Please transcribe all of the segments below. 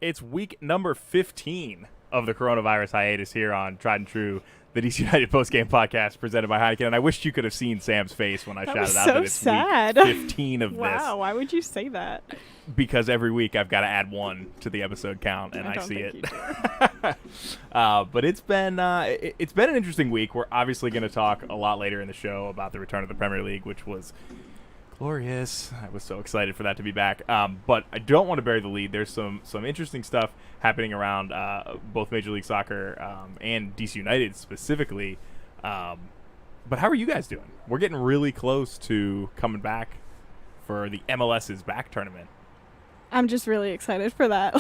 It's week number 15 of the coronavirus hiatus here on Tried and True, the DC United postgame podcast presented by Heineken. And I wish you could have seen Sam's face when I shouted out that it's sad. week 15 of this. Wow, why would you say that? Because every week I've got to add one to the episode count, and I see it. But it's been an interesting week. We're obviously going to talk a lot later in the show about the return of the Premier League, which was glorious. I was so excited for that to be back. But I don't want to bury the lead. There's some interesting stuff happening around both Major League Soccer and DC United specifically. But how are you guys doing? We're getting really close to coming back for the MLS's back tournament. I'm just really excited for that.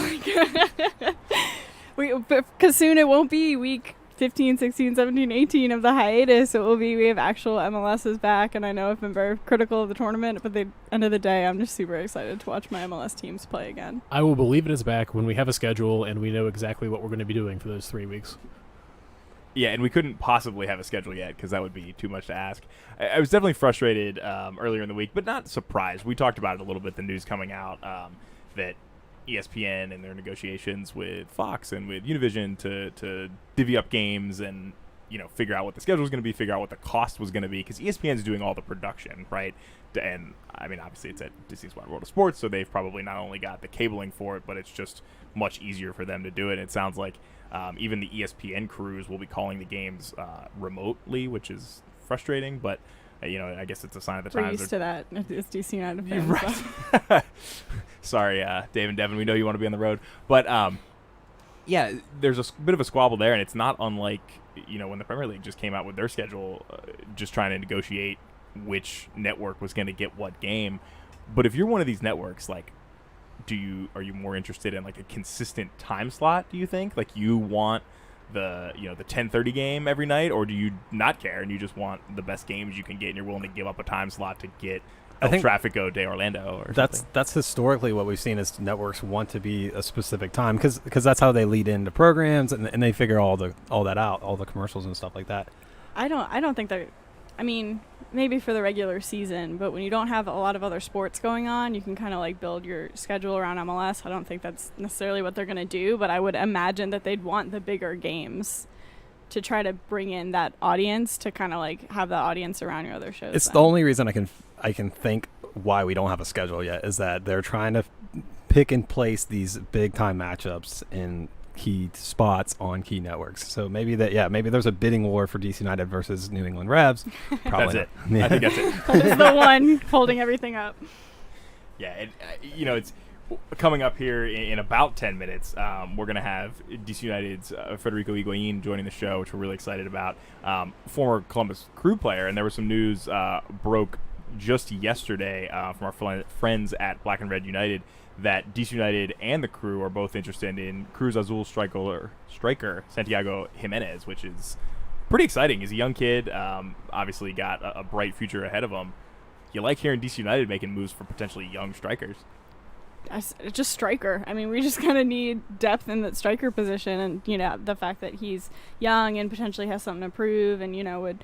Because soon it won't be week 15, 16, 17, 18 of the hiatus. It will be, we have actual MLSs back, and I know I've been very critical of the tournament, but at the end of the day, I'm just super excited to watch my MLS teams play again. I will believe it is back when we have a schedule and we know exactly what we're going to be doing for those 3 weeks. Yeah, and we couldn't possibly have a schedule yet because that would be too much to ask. I was definitely frustrated earlier in the week, but not surprised. We talked about it a little bit, the news coming out that ESPN and their negotiations with Fox and with Univision to divvy up games and, you know, figure out what the schedule was going to be, figure out what the cost was going to be, because ESPN is doing all the production, right? And, I mean, obviously it's at Disney's Wide World of Sports, so they've probably not only got the cabling for it, but it's just much easier for them to do it. It sounds like even the ESPN crews will be calling the games remotely, which is frustrating, but you know, I guess it's a sign of the times. We're used to that. It's DC United fans. Right. Sorry, Dave and Devin, we know you want to be on the road. But, yeah, there's a bit of a squabble there, and it's not unlike, you know, when the Premier League just came out with their schedule, just trying to negotiate which network was going to get what game. But if you're one of these networks, like, are you more interested in, like, a consistent time slot, do you think? Like, you want the 10:30 game every night, or do you not care and you just want the best games you can get and you're willing to give up a time slot to get El Tráfico de Orlando or something? That's historically what we've seen is networks want to be a specific time because that's how they lead into programs and they figure all that out, all the commercials and stuff like that. I don't think that, I mean, maybe for the regular season, but when you don't have a lot of other sports going on, you can kind of like build your schedule around MLS. I don't think that's necessarily what they're going to do, but I would imagine that they'd want the bigger games to try to bring in that audience to kind of like have the audience around your other shows. It's the only reason I can think why we don't have a schedule yet is that they're trying to pick and place these big time matchups in key spots on key networks. So maybe there's a bidding war for DC United versus New England Revs. Probably that's it. Yeah. I think that's it. That is the one holding everything up. Yeah, you know, it's coming up here in about 10 minutes. We're going to have DC United's Federico Higuaín joining the show, which we're really excited about. Former Columbus Crew player, and there was some news broke just yesterday from our friends at Black and Red United that DC United and the Crew are both interested in Cruz Azul striker Santiago Jimenez, which is pretty exciting. He's a young kid, obviously got a bright future ahead of him. You like hearing DC United making moves for potentially young strikers. Just striker. I mean, we just kind of need depth in that striker position, and, you know, the fact that he's young and potentially has something to prove and, you know, would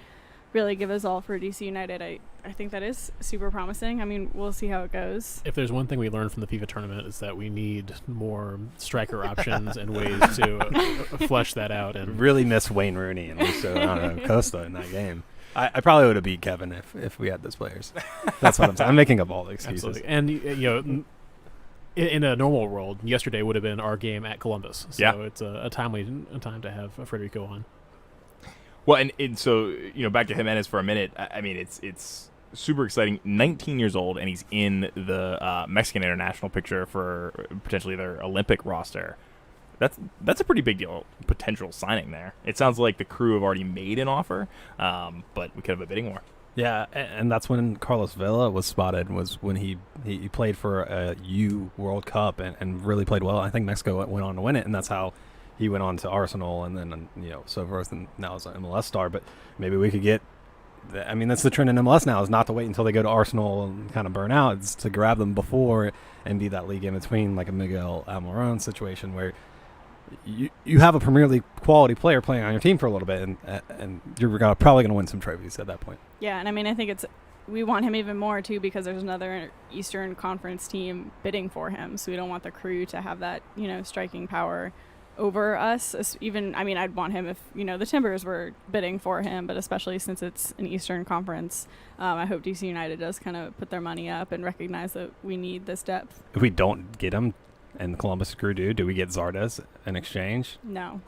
really give us all for DC United. I think that is super promising. I mean, we'll see how it goes. If there's one thing we learned from the FIFA tournament is that we need more striker options and ways to flesh that out. And really miss Wayne Rooney and also Costa in that game. I probably would have beat Kevin if we had those players. That's what I'm saying. I'm making up all the excuses. Absolutely. And, you know, in a normal world, yesterday would have been our game at Columbus. So it's a timely time to have Federico on. Well, and so, you know, back to Jimenez for a minute. I mean, it's super exciting. 19 years old, and he's in the Mexican international picture for potentially their Olympic roster. That's a pretty big deal, potential signing there. It sounds like the Crew have already made an offer, but we could have a bidding war. Yeah, and that's when Carlos Vela was spotted, was when he played for a U World Cup and really played well. I think Mexico went on to win it, and that's how he went on to Arsenal and then, you know, so forth, and now is an MLS star. But maybe we could get, I mean, that's the trend in MLS now, is not to wait until they go to Arsenal and kind of burn out. It's to grab them before and be that league in between, like a Miguel Almiron situation where you have a Premier League quality player playing on your team for a little bit, and you're probably going to win some trophies at that point. Yeah, and I mean, I think we want him even more too because there's another Eastern Conference team bidding for him. So we don't want the Crew to have that, striking power over us. I'd want him if, the Timbers were bidding for him, but especially since it's an Eastern Conference, I hope DC United does kind of put their money up and recognize that we need this depth. If we don't get him and the Columbus Crew do we get Zardes in exchange? No.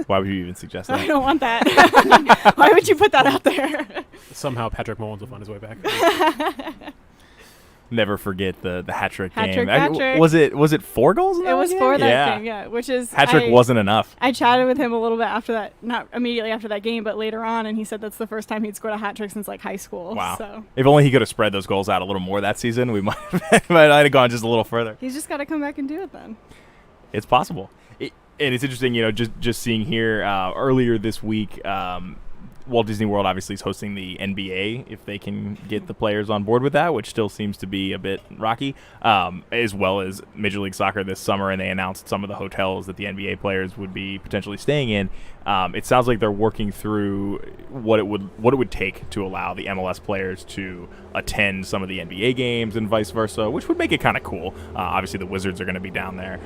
Why would you even suggest that? I don't want that. Why would you put that out there? Somehow Patrick Mullins will find his way back. Never forget the hat-trick Hat-trick, game. hat-trick. Was it 4 goals in that It was game? for that game, yeah. Which is Hat-trick wasn't enough. I chatted with him a little bit after that, not immediately after that game, but later on, and he said that's the first time he'd scored a hat-trick since high school. Wow. So If only he could have spread those goals out a little more that season, we might have gone just a little further. he's just got to come back and do it then. It's possible. And it's interesting, just seeing here earlier this week, Walt Disney World obviously is hosting the NBA if they can get the players on board with that, which still seems to be a bit rocky, as well as Major League Soccer this summer, and they announced some of the hotels that the NBA players would be potentially staying in. It sounds like they're working through what it would take to allow the MLS players to attend some of the NBA games and vice versa, which would make it kind of cool. Obviously, the Wizards are going to be down there,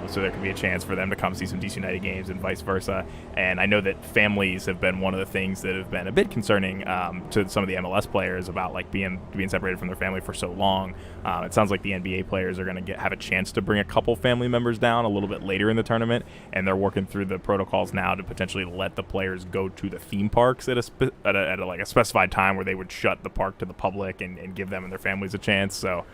so there could be a chance for them to come see some DC United games and vice versa. And I know that families have been one of the things that have been a bit concerning to some of the MLS players about like being separated from their family for so long. It sounds like the NBA players are going to have a chance to bring a couple family members down a little bit later in the tournament, and they're working through the protocols now to potentially let the players go to the theme parks at a specified time where they would shut the park to the public and give them and their families a chance. So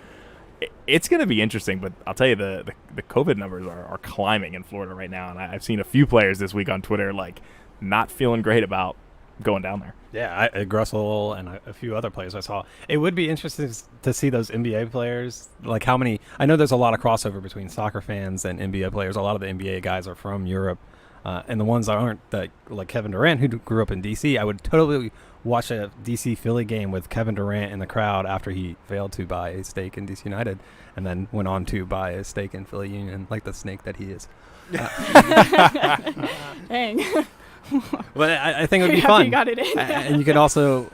it's going to be interesting, but I'll tell you, the COVID numbers are climbing in Florida right now, and I've seen a few players this week on Twitter like not feeling great about going down there. Yeah, Grussel and a few other players I saw. It would be interesting to see those NBA players, like how many. I know there's a lot of crossover between soccer fans and NBA players. A lot of the NBA guys are from Europe, and the ones that aren't, like Kevin Durant, who grew up in DC. I would totally watch a DC Philly game with Kevin Durant in the crowd after he failed to buy a stake in DC United and then went on to buy a stake in Philly Union, like the snake that he is. Dang. But I think it would be fun. You got it in. And you could also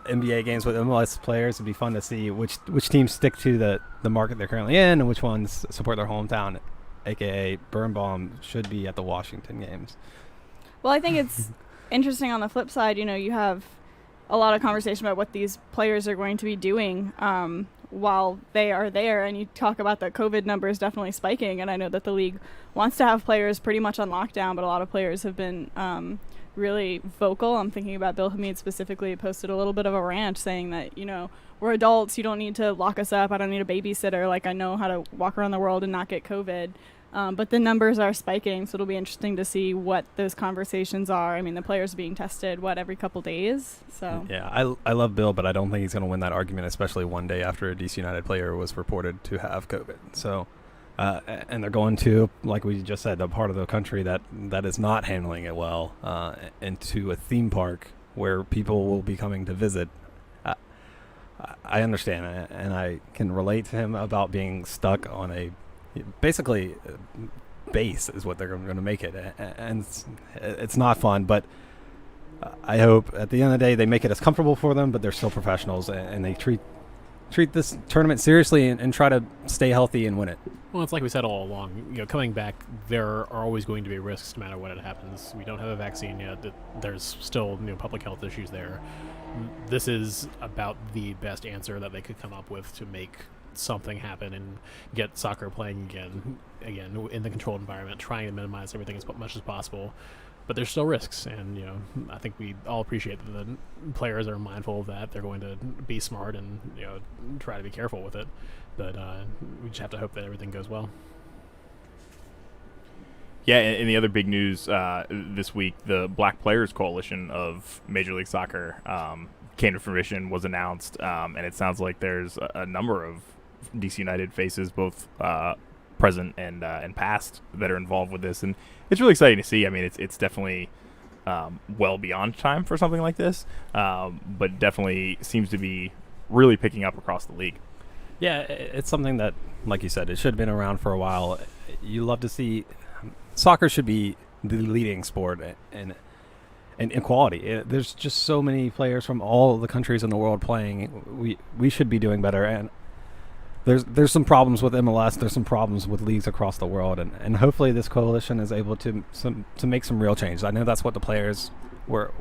NBA games with MLS players. It'd be fun to see which teams stick to the market they're currently in and which ones support their hometown, aka Birnbaum should be at the Washington games. Well, I think it's interesting on the flip side. You have a lot of conversation about what these players are going to be doing while they are there, and you talk about the COVID numbers definitely spiking, and I know that the league wants to have players pretty much on lockdown, but a lot of players have been really vocal. I'm thinking about Bill Hamid specifically, posted a little bit of a rant saying that, we're adults, you don't need to lock us up, I don't need a babysitter, like I know how to walk around the world and not get COVID. But the numbers are spiking, so it'll be interesting to see what those conversations are. I mean, the players are being tested, every couple days? So yeah, I love Bill, but I don't think he's going to win that argument, especially one day after a DC United player was reported to have COVID. So, and they're going to, like we just said, the part of the country that is not handling it well, into a theme park where people will be coming to visit. I understand, and I can relate to him about being stuck on a basically base is what they're going to make it, and it's not fun, but I hope at the end of the day they make it as comfortable for them, but they're still professionals and they treat this tournament seriously and try to stay healthy and win it. Well, it's like we said all along, coming back, there are always going to be risks no matter what happens. We don't have a vaccine yet. There's still public health issues there. This is about the best answer that they could come up with to make something happen and get soccer playing again in the controlled environment, trying to minimize everything as much as possible. But there's still risks, and I think we all appreciate that the players are mindful of that. They're going to be smart and try to be careful with it. But we just have to hope that everything goes well. Yeah, and the other big news this week, the Black Players Coalition of Major League Soccer came to fruition, was announced, and it sounds like there's a number of DC United faces, both present and past, that are involved with this, and it's really exciting to see. I mean, it's definitely well beyond time for something like this, but definitely seems to be really picking up across the league. Yeah, it's something that, like you said, it should have been around for a while. You love to see soccer should be the leading sport, and and equality. There's just so many players from all the countries in the world playing. We should be doing better, and there's some problems with MLS. There's some problems with leagues across the world, and hopefully this coalition is able to make some real change. I know that's what the players were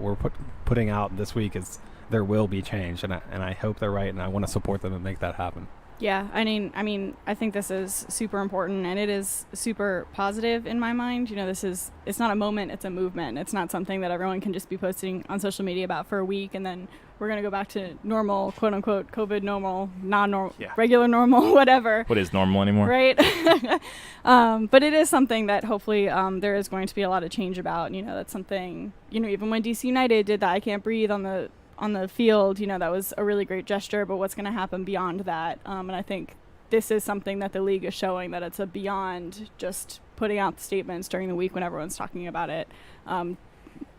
putting out this week, is there will be change, and I hope they're right, and I want to support them and make that happen. Yeah, I mean, I think this is super important, and it is super positive in my mind. It's not a moment, it's a movement. It's not something that everyone can just be posting on social media about for a week, and then we're going to go back to normal, quote unquote, COVID normal, non-normal, regular normal, whatever. What is normal anymore? Right. But it is something that hopefully there is going to be a lot of change about. That's something, even when DC United did that I Can't Breathe on the field, that was a really great gesture, but what's going to happen beyond that? And I think this is something that the league is showing, that it's a beyond just putting out statements during the week when everyone's talking about it.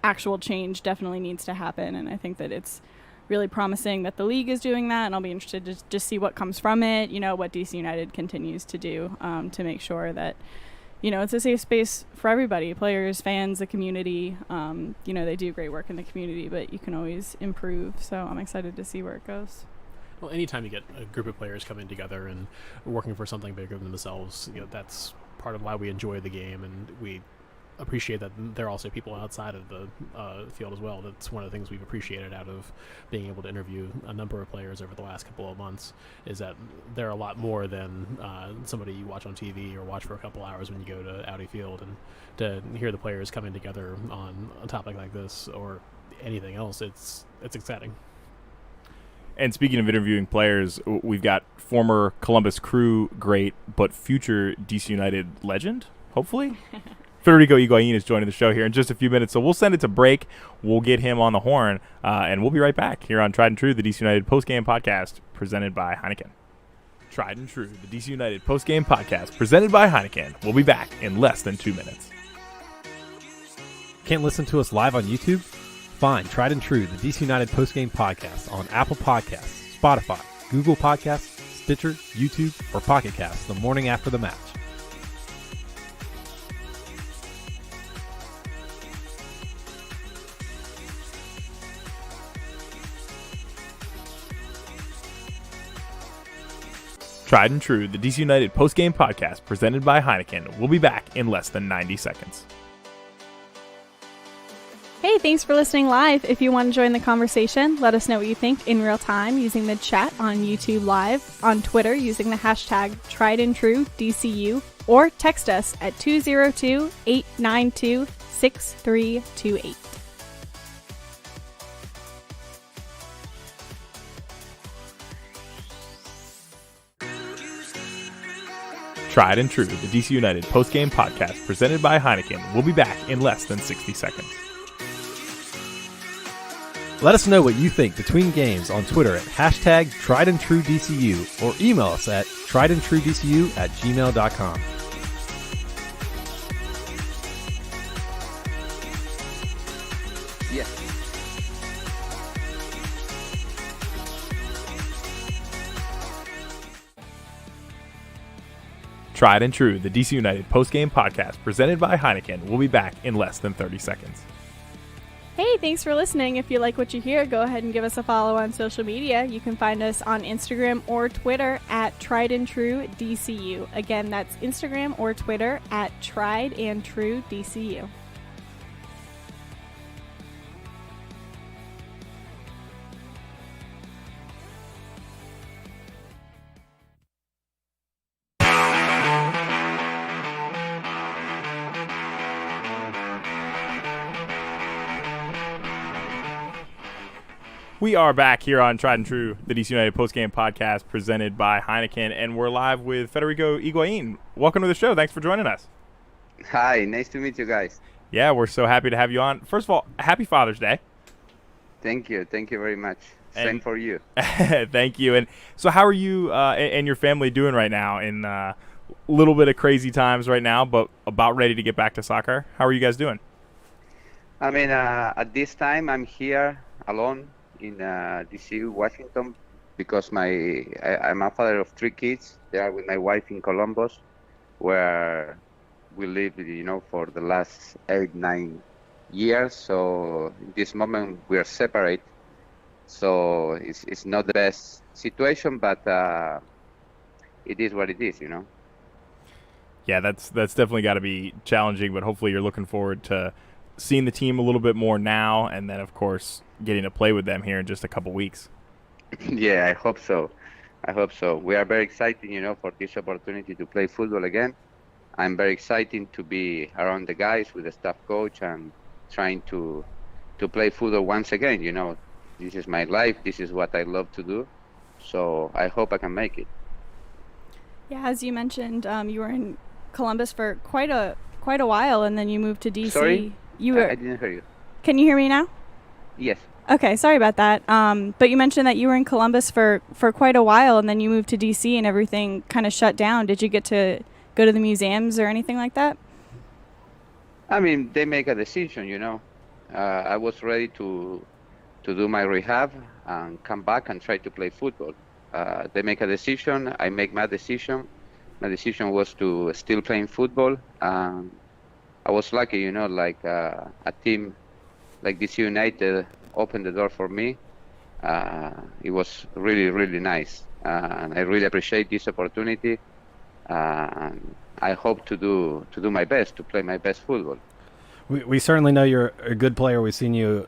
Actual change definitely needs to happen, and I think that it's really promising that the league is doing that, and I'll be interested to just see what comes from it, what DC United continues to do to make sure that it's a safe space for everybody, players, fans, the community. They do great work in the community, but you can always improve. So I'm excited to see where it goes. Well, anytime you get a group of players coming together and working for something bigger than themselves, that's part of why we enjoy the game, and we appreciate that there are also people outside of the field as well. That's one of the things we've appreciated out of being able to interview a number of players over the last couple of months, is that they're a lot more than somebody you watch on TV or watch for a couple hours when you go to Audi Field. And to hear the players coming together on a topic like this or anything else, it's exciting. And speaking of interviewing players, we've got former Columbus Crew great but future DC United legend, hopefully. Federico Higuaín is joining the show here in just a few minutes, so we'll send it to break. We'll get him on the horn, and we'll be right back here on Tried and True, the DC United postgame podcast presented by Heineken. Tried and True, the DC United postgame podcast presented by Heineken. We'll be back in less than 2 minutes. Can't listen to us live on YouTube? Find Tried and True, the DC United postgame podcast on Apple Podcasts, Spotify, Google Podcasts, Stitcher, YouTube, or Pocket Casts the morning after the match. Tried and True, the DC United postgame podcast presented by Heineken. We'll be back in less than 90 seconds. Hey, thanks for listening live. If you want to join the conversation, let us know what you think in real time using the chat on YouTube Live, on Twitter using the hashtag TriedAndTrueDCU, or text us at 202-892-6328. Tried and True, the DC United postgame podcast presented by Heineken. We'll be back in less than 60 seconds. Let us know what you think between games on Twitter at hashtag TriedAndTrueDCU, or email us at triedandtruedcu@gmail.com. Yes. Tried and True, the DC United postgame podcast presented by Heineken. We'll be back in less than 30 seconds. Hey, thanks for listening. If you like what you hear, go ahead and give us a follow on social media. You can find us on Instagram or Twitter at TriedAndTrueDCU. Again, that's Instagram or Twitter at TriedAndTrueDCU. We are back here on Tried and True, the DC United postgame podcast presented by Heineken, and we're live with Federico Higuaín. Welcome to the show. Thanks for joining us. Hi, nice to meet you guys. Yeah, we're so happy to have you on. First of all, happy Father's Day. Thank you very much. Same for you. Thank you. And so how are you and your family doing right now in a little bit of crazy times right now, but about ready to get back to soccer? How are you guys doing? I mean, at this time, I'm here alone in DC, Washington, because I'm a father of 3 kids. They are with my wife in Columbus, where we live, for the last 8-9 years. So in this moment we are separate. So it's not the best situation, but it is what it is, you know. Yeah, that's definitely got to be challenging, but hopefully you're looking forward to seeing the team a little bit more now, and then of course getting to play with them here in just a couple weeks. Yeah, I hope so. I hope so. We are very excited, you know, for this opportunity to play football again. I'm very excited to be around the guys with the staff coach and trying to play football once again. You know, this is my life. This is what I love to do. So I hope I can make it. Yeah, as you mentioned, you were in Columbus for quite a while, and then you moved to DC. Sorry, You were. I didn't hear you. Can you hear me now? Yes. Okay, sorry about that. But you mentioned that you were in Columbus for quite a while, and then you moved to DC, and everything kind of shut down. Did you get to go to the museums or anything like that? I mean, they make a decision, you know. I was ready to do my rehab and come back and try to play football. They make a decision. I make my decision. My decision was to still playing football. I was lucky, you know, like a team like DC United opened the door for me. It was really, really nice. And I really appreciate this opportunity. And I hope to do my best, to play my best football. We certainly know you're a good player. We've seen you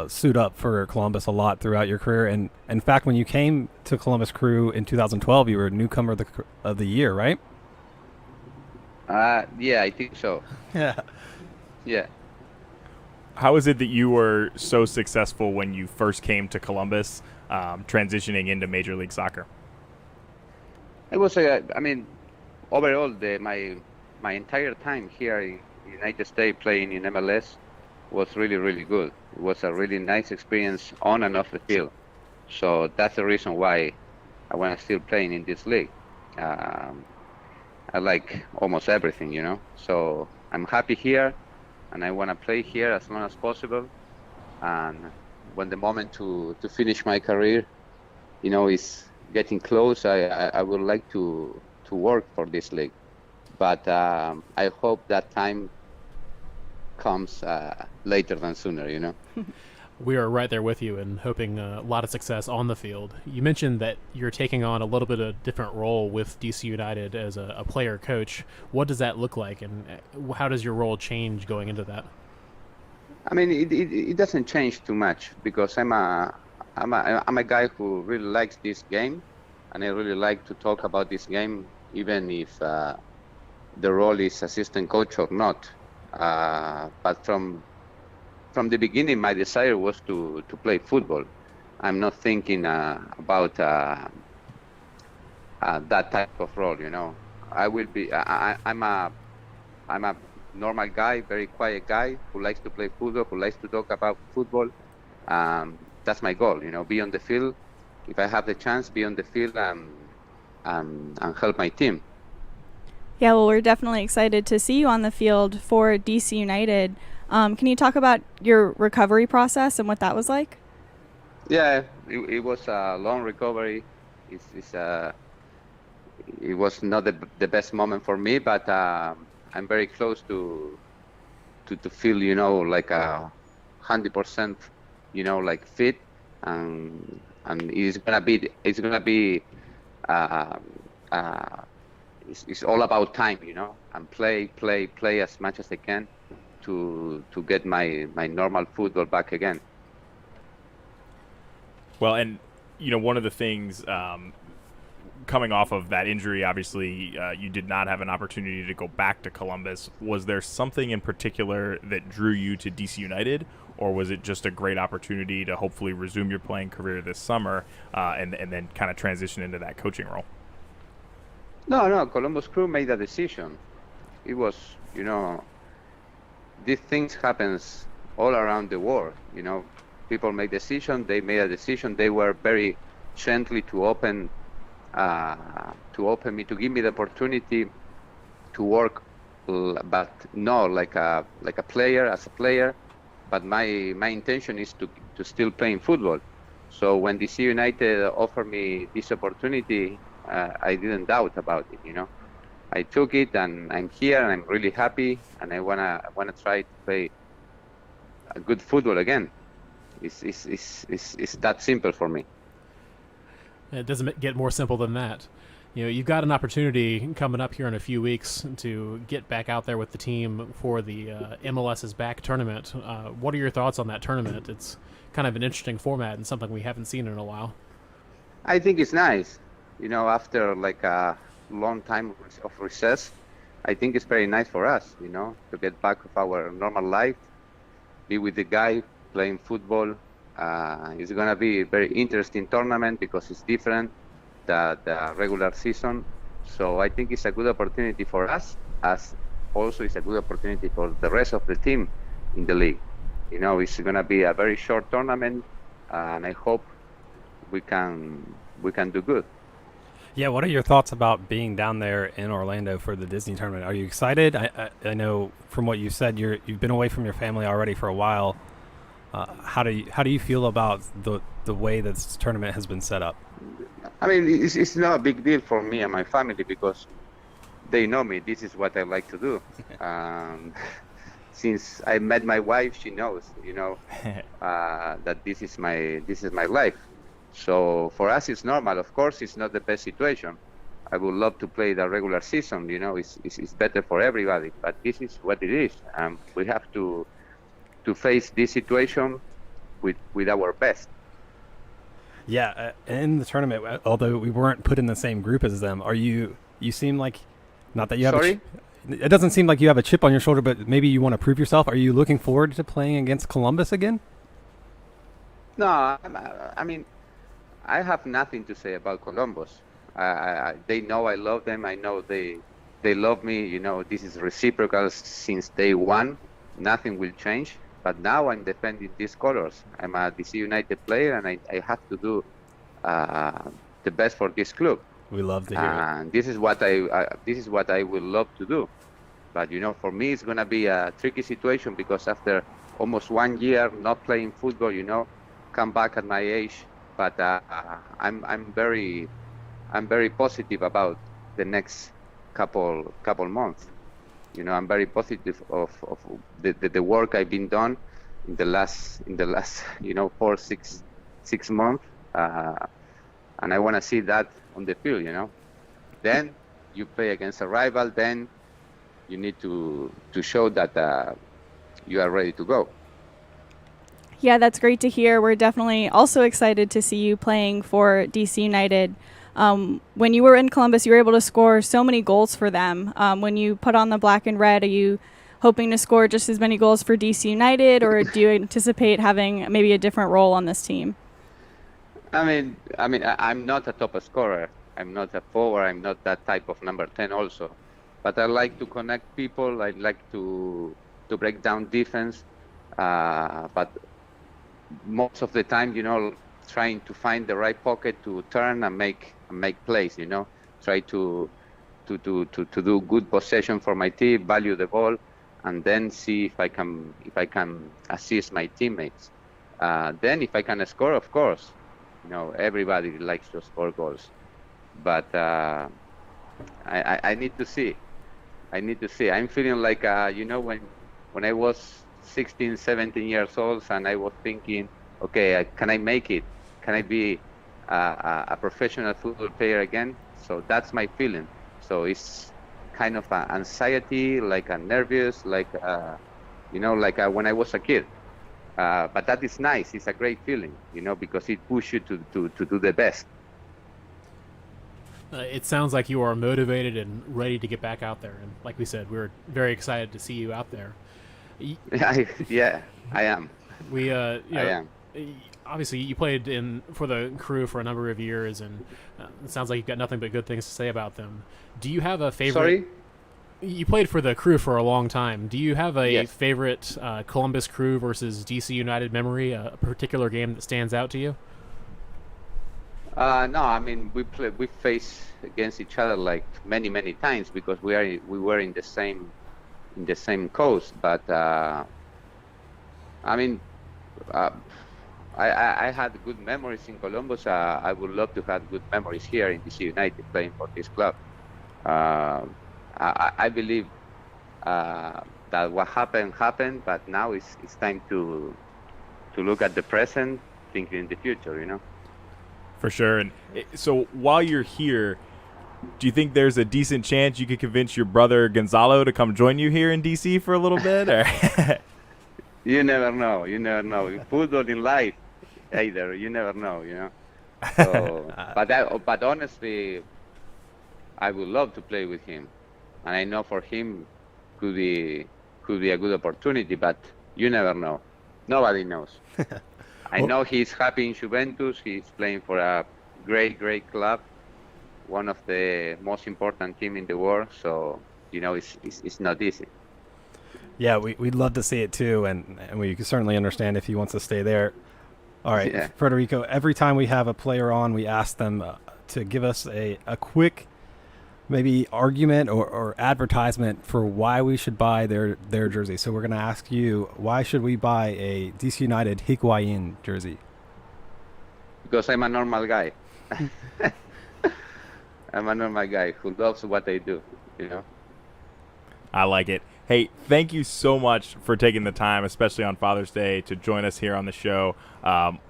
suit up for Columbus a lot throughout your career. And in fact, when you came to Columbus Crew in 2012, you were newcomer of the year, right? Yeah, I think so. Yeah. Yeah. How is it that you were so successful when you first came to Columbus, transitioning into Major League Soccer? It was I mean, overall, my entire time here in the United States playing in MLS was really, really good. It was a really nice experience on and off the field. So that's the reason why I want to still playing in this league. I like almost everything, you know. So I'm happy here, and I want to play here as long as possible. And when the moment to finish my career, you know, is getting close, I would like to work for this league. But I hope that time comes later than sooner, you know. We are right there with you and hoping a lot of success on the field. You mentioned that you're taking on a little bit of different role with DC United as a player coach. What does that look like, and how does your role change going into that? I mean, it doesn't change too much because I'm a guy who really likes this game, and I really like to talk about this game, even if the role is assistant coach or not. But from the beginning, my desire was to play football. I'm not thinking about that type of role, you know. I will be. I'm a normal guy, very quiet guy who likes to play football, who likes to talk about football. That's my goal, you know. Be on the field. If I have the chance, be on the field and help my team. Yeah, well, we're definitely excited to see you on the field for DC United. Can you talk about your recovery process and what that was like? Yeah, it was a long recovery. It was not the best moment for me, but I'm very close to feel, you know, like 100%, you know, like fit, and it's gonna be it's all about time, you know, and play as much as I can to get my normal football back again. Well, and you know, one of the things coming off of that injury, obviously, you did not have an opportunity to go back to Columbus. Was there something in particular that drew you to DC United, or was it just a great opportunity to hopefully resume your playing career this summer and then kind of transition into that coaching role? No, Columbus Crew made a decision. It was, you know, these things happens all around the world, you know. People make decisions, they made a decision. They were very gently to open me, to give me the opportunity to work, but no like a player, as a player. But my intention is to still playing football. So when DC United offered me this opportunity, I didn't doubt about it, you know. I took it, and I'm here, and I'm really happy, and I wanna try to play good football again. It's that simple for me. It doesn't get more simple than that. You've got an opportunity coming up here in a few weeks to get back out there with the team for the MLS is Back tournament. What are your thoughts on that tournament? It's kind of an interesting format and something we haven't seen in a while. I think it's nice. After like a long time of recess, I think it's very nice for us, to get back of our normal life, be with the guy playing football. It's going to be a very interesting tournament because it's different than the regular season. So I think it's a good opportunity for us, as also it's a good opportunity for the rest of the team in the league. It's going to be a very short tournament, and I hope we can do good. Yeah, what are your thoughts about being down there in Orlando for the Disney tournament? Are you excited? I know from what you said you've been away from your family already for a while. How do you feel about the way this tournament has been set up? I mean, it's not a big deal for me and my family because they know me. This is what I like to do. Since I met my wife, she knows, that this is my life. So for us, it's normal. Of course, it's not the best situation. I would love to play the regular season. It's better for everybody. But this is what it is. We have to face this situation with our best. Yeah, in the tournament, although we weren't put in the same group as them, you seem like, not that you have Sorry? It doesn't seem like you have a chip on your shoulder, but maybe you want to prove yourself. Are you looking forward to playing against Columbus again? No, I mean, I have nothing to say about Columbus. They know I love them. I know they love me. This is reciprocal since day one. Nothing will change. But now I'm defending these colors. I'm a DC United player, and I have to do the best for this club. We love to hear it. And this is what I would love to do. But for me, it's gonna be a tricky situation because after almost 1 year not playing football, come back at my age. But I'm very positive about the next couple months. I'm very positive of the work I've been done in the last 4-6 months, and I want to see that on the field. Then you play against a rival. Then you need to show that you are ready to go. Yeah, that's great to hear. We're definitely also excited to see you playing for DC United. When you were in Columbus, you were able to score so many goals for them. When you put on the black and red, are you hoping to score just as many goals for DC United, or do you anticipate having maybe a different role on this team? I mean, I'm not a top scorer. I'm not a forward. I'm not that type of number 10 also. But I like to connect people. I like to break down defense. But most of the time, trying to find the right pocket to turn and make plays. Try to do good possession for my team, value the ball, and then see if I can assist my teammates. Then if I can score, of course, everybody likes to score goals. But I need to see. I'm feeling like when I was 16, 17 years old, and I was thinking, okay, can I make it? Can I be a professional football player again? So that's my feeling. So it's kind of an anxiety, like a nervous, like when I was a kid. But that is nice. It's a great feeling, because it pushes you to do the best. It sounds like you are motivated and ready to get back out there. And like we said, we're very excited to see you out there. Yeah, I am. I am. Obviously, you played for the Crew for a number of years, and it sounds like you've got nothing but good things to say about them. Do you have a favorite? Sorry? You played for the Crew for a long time. Do you have a Yes. favorite Columbus Crew versus DC United memory, a particular game that stands out to you? No, I mean we face against each other like many times because we were in the same coast. But I had good memories in Columbus. I would love to have good memories here in DC United playing for this club. I believe that that what happened, but now it's time to look at the present, thinking in the future, you know. For sure. And so while you're here, do you think there's a decent chance you could convince your brother Gonzalo to come join you here in DC for a little bit? Or You never know. In football, in life, either. You never know, you know. So, but honestly, I would love to play with him, and I know for him could be a good opportunity. But you never know. Nobody knows. I know he's happy in Juventus. He's playing for a great club, one of the most important team in the world. So you know, it's not easy. Yeah, we'd love to see it too, and we can certainly understand if he wants to stay there. All right, Yeah. Federico, every time we have a player on, we ask them to give us a quick maybe argument or advertisement for why we should buy their jersey. So we're going to ask you, why should we buy a DC United Higuaín jersey? Because I'm a normal guy. I'm a normal guy who loves what I do, you know. I like it. Hey, thank you so much for taking the time, especially on Father's Day, to join us here on the show.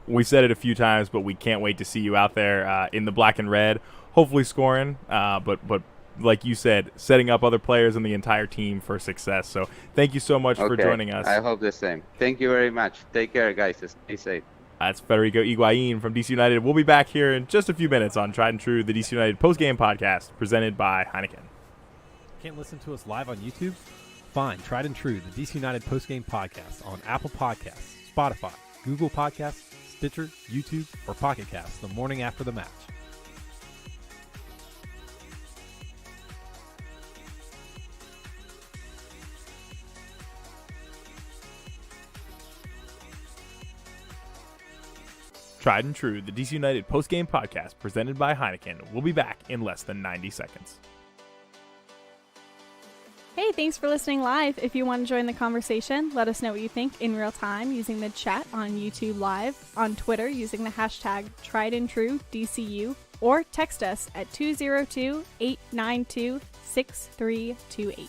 We've said it a few times, but we can't wait to see you out there in the black and red, hopefully scoring, but like you said, setting up other players and the entire team for success. So thank you so much for joining us. I hope the same. Thank you very much. Take care, guys. Stay safe. That's Federico Higuaín from DC United. We'll be back here in just a few minutes on Tried and True, the DC United postgame podcast presented by Heineken. Can't listen to us live on YouTube? Find Tried and True, the DC United postgame podcast on Apple Podcasts, Spotify, Google Podcasts, Stitcher, YouTube, or Pocket Casts the morning after the match. Tried and True, the DC United postgame podcast presented by Heineken. We'll be back in less than 90 seconds. Hey, thanks for listening live. If you want to join the conversation, let us know what you think in real time using the chat on YouTube Live, on Twitter using the hashtag TriedAndTrueDCU, or text us at 202-892-6328.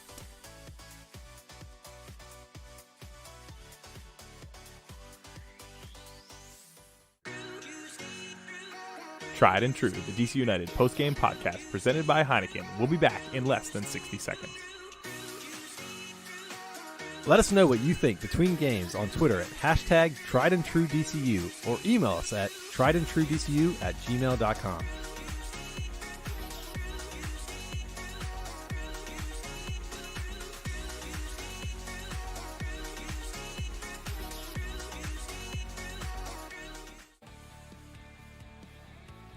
Tried and True, the DC United postgame podcast presented by Heineken. We'll be back in less than 60 seconds. Let us know what you think between games on Twitter at hashtag TriedAndTrueDCU or email us at triedandtruedcu@gmail.com.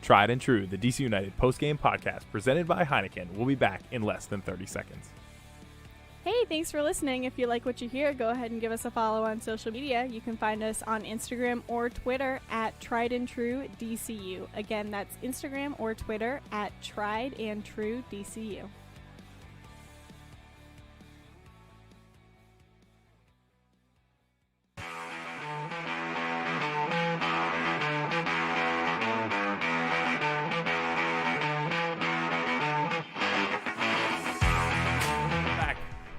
Tried and True, the DC United postgame podcast presented by Heineken. We'll be back in less than 30 seconds. Hey, thanks for listening. If you like what you hear, go ahead and give us a follow on social media. You can find us on Instagram or Twitter at TriedAndTrueDCU. Again, that's Instagram or Twitter at TriedAndTrueDCU.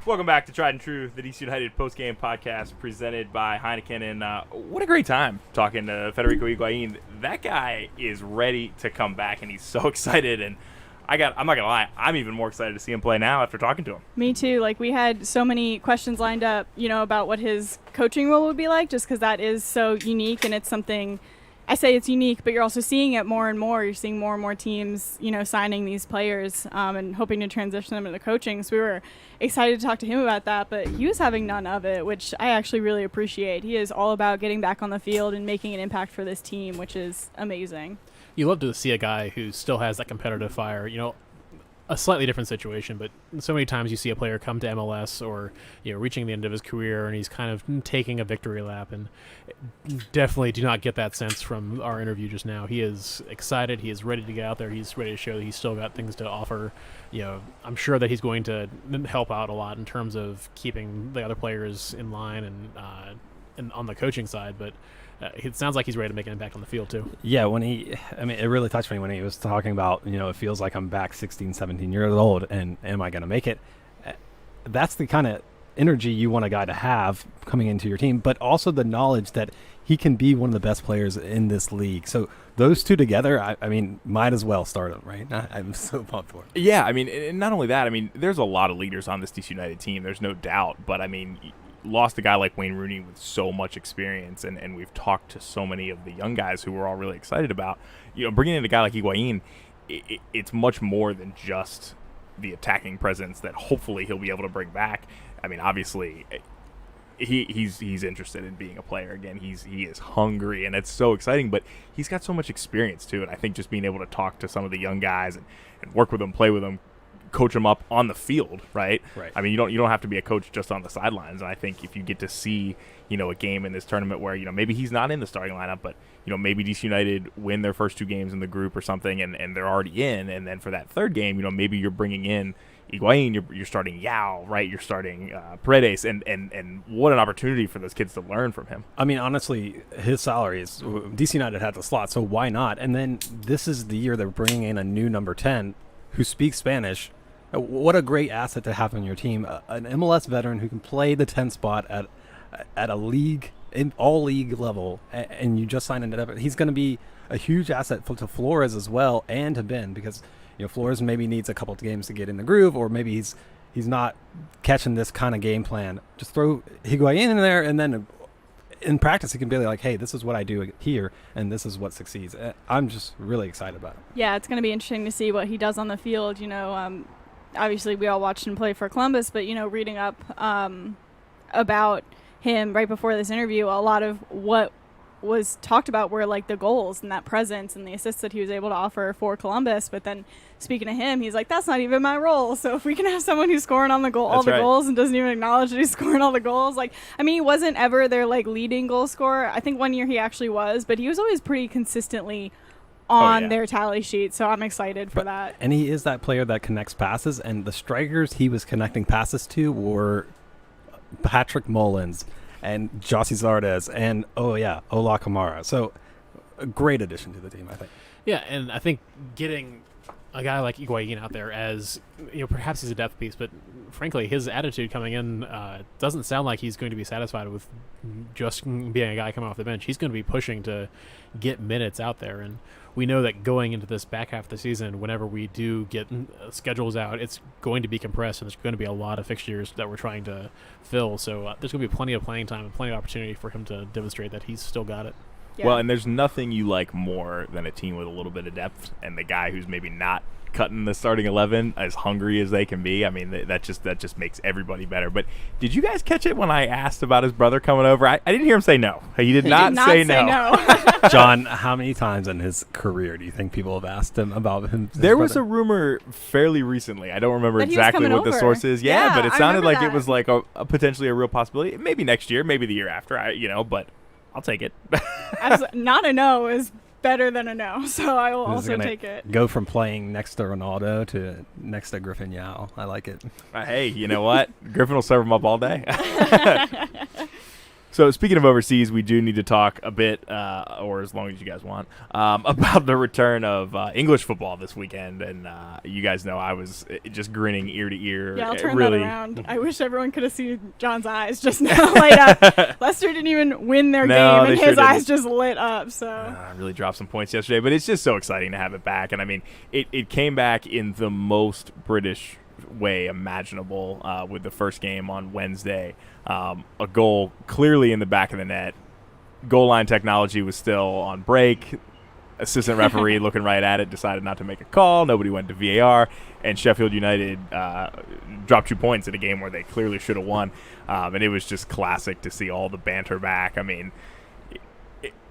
Welcome back to Tried and True, the DC United postgame podcast presented by Heineken. And what a great time talking to Federico Higuaín. That guy is ready to come back, and he's so excited. And I'm not going to lie, I'm even more excited to see him play now after talking to him. Me too. Like, we had so many questions lined up, about what his coaching role would be like, just because that is so unique, and it's something... I say it's unique, but you're also seeing it more and more. You're seeing more and more teams, signing these players and hoping to transition them into coaching. So we were excited to talk to him about that, but he was having none of it, which I actually really appreciate. He is all about getting back on the field and making an impact for this team, which is amazing. You love to see a guy who still has that competitive fire. A slightly different situation, but so many times you see a player come to MLS or reaching the end of his career and he's kind of taking a victory lap, and definitely do not get that sense from our interview just now. He is excited, he is ready to get out there, he's ready to show that he's still got things to offer. I'm sure that he's going to help out a lot in terms of keeping the other players in line and on the coaching side, but it sounds like he's ready to make an impact on the field too. Yeah, it really touched me when he was talking about, it feels like I'm back 16, 17 years old, and am I going to make it? That's the kind of energy you want a guy to have coming into your team, but also the knowledge that he can be one of the best players in this league. So those two together, I mean, might as well start them, right? I'm so pumped for it. Yeah, I mean, and not only that, I mean, there's a lot of leaders on this DC United team. There's no doubt. But, I mean, lost a guy like Wayne Rooney with so much experience, and we've talked to so many of the young guys who we're all really excited about. Bringing in a guy like Higuaín, it's much more than just the attacking presence that hopefully he'll be able to bring back. I mean, obviously, he's interested in being a player again. He is hungry, and it's so exciting. But he's got so much experience too, and I think just being able to talk to some of the young guys and work with them, play with them, coach them up on the field, right? Right. I mean, you don't have to be a coach just on the sidelines. And I think if you get to see a game in this tournament where maybe he's not in the starting lineup, but maybe DC United win their first 2 games in the group or something, and they're already in, and then for that third game, maybe you're bringing in Higuaín, you're starting Yao, right? You're starting Paredes, and what an opportunity for those kids to learn from him. I mean, honestly, his salary is DC United had the slot, so why not? And then this is the year they're bringing in a new number 10 who speaks Spanish. What a great asset to have on your team, an MLS veteran who can play the 10 spot at a league, in all league level, and you just signed him. He's going to be a huge asset to Flores as well, and to Ben, because Flores maybe needs a couple of games to get in the groove, or maybe he's not catching this kind of game plan. Just throw Higuaín in there, and then in practice he can be like, hey, this is what I do here, and this is what succeeds. I'm just really excited about it. Yeah, it's going to be interesting to see what he does on the field. Obviously we all watched him play for Columbus, but reading up about him right before this interview, a lot of what was talked about were like the goals and that presence and the assists that he was able to offer for Columbus. But then speaking to him, he's like, that's not even my role. So if we can have someone who's scoring on the goals and doesn't even acknowledge that he's scoring all the goals, he wasn't ever their leading goal scorer. I think one year he actually was, but he was always pretty consistently on their tally sheet, so I'm excited for that. And he is that player that connects passes, and the strikers he was connecting passes to were Patrick Mullins and Jossie Zardes and Ola Kamara. So a great addition to the team, I think. Yeah, and I think getting a guy like Higuaín out there as, perhaps he's a depth piece, but frankly, his attitude coming in doesn't sound like he's going to be satisfied with just being a guy coming off the bench. He's going to be pushing to get minutes out there, and we know that going into this back half of the season, whenever we do get schedules out, it's going to be compressed, and there's going to be a lot of fixtures that we're trying to fill. So there's going to be plenty of playing time and plenty of opportunity for him to demonstrate that he's still got it. Yeah. Well, and there's nothing you like more than a team with a little bit of depth, and the guy who's maybe not cutting the starting 11 as hungry as they can be. I mean, that just makes everybody better. But did you guys catch it when I asked about his brother coming over? I didn't hear him say no. He did not say no. John, how many times in his career do you think people have asked him about him? There was a rumor fairly recently. I don't remember exactly what the source is. Yeah, but it sounded like it was like a potentially a real possibility. Maybe next year, maybe the year after. But I'll take it. Not a no is better than a no, so I will also take it. Go from playing next to Ronaldo to next to Griffin Yao. I like it. Hey, you know what? Griffin will serve him up all day. So speaking of overseas, we do need to talk a bit, or as long as you guys want, about the return of English football this weekend. And you guys know I was just grinning ear to ear. Yeah, I'll turn that around. I wish everyone could have seen John's eyes just now light up. Leicester didn't even win their game, and his eyes just lit up. So I really dropped some points yesterday, but it's just so exciting to have it back. And I mean, it came back in the most British way imaginable with the first game on Wednesday. A goal clearly in the back of the net. Goal line technology was still on break. Assistant referee looking right at it decided not to make a call. Nobody went to VAR, and Sheffield United dropped 2 points in a game where they clearly should have won. And it was just classic to see all the banter back. I mean,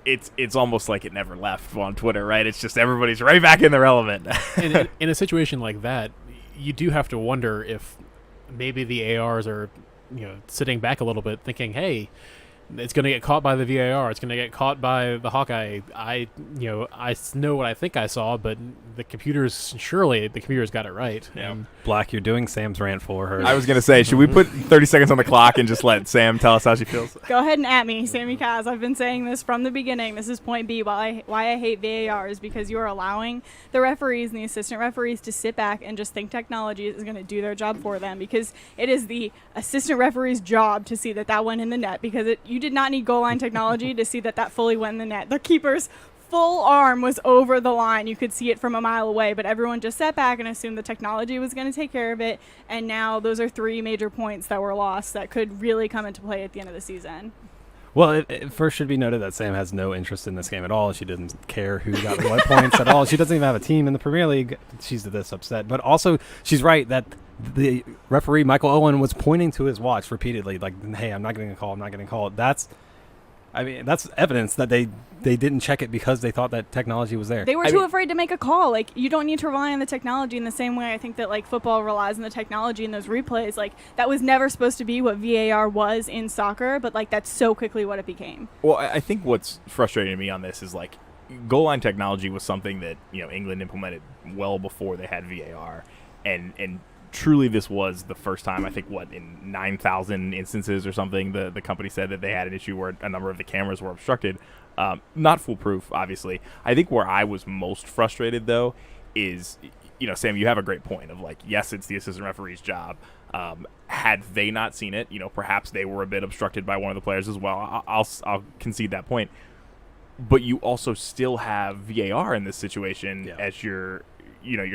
it's almost like it never left on Twitter, right? It's just everybody's right back in their element. And in a situation like that, you do have to wonder if maybe the ARs are sitting back a little bit thinking, hey, It's going to get caught by the VAR. It's going to get caught by the Hawkeye. I know what I think I saw, but the computers got it right. Yeah. And Black, you're doing Sam's rant for her. I was going to say, should we put 30 seconds on the clock and just let Sam tell us how she feels? Go ahead and at me, Sammy Kaz. I've been saying this from the beginning. This is point B. Why I hate VAR is because you are allowing the referees and the assistant referees to sit back and just think technology is going to do their job for them, because it is the assistant referee's job to see that went in the net, because you did not need goal line technology to see that fully went in the net. The keeper's full arm was over the line. You could see it from a mile away, but everyone just sat back and assumed the technology was going to take care of it, and now those are 3 major points that were lost that could really come into play at the end of the season. Well, it first should be noted that Sam has no interest in this game at all. She doesn't care who got what points at all. She doesn't even have a team in the Premier League. She's this upset. But also, she's right that the referee, Michael Owen, was pointing to his watch repeatedly, like, hey, I'm not getting a call, I'm not getting a call. That's evidence that they didn't check it because they thought that technology was there. They were too afraid to make a call. Like, you don't need to rely on the technology in the same way I think that, like, football relies on the technology in those replays. Like, that was never supposed to be what VAR was in soccer, but, like, that's so quickly what it became. Well, I think what's frustrating to me on this is, like, goal line technology was something that, England implemented well before they had VAR, and truly this was the first time, I think, in 9,000 instances or something, the company said that they had an issue where a number of the cameras were obstructed. Not foolproof, obviously. I think where I was most frustrated, though, is, Sam, you have a great point of, like, yes, it's the assistant referee's job. Had they not seen it, perhaps they were a bit obstructed by one of the players as well. I'll concede that point. But you also still have VAR in this situation as your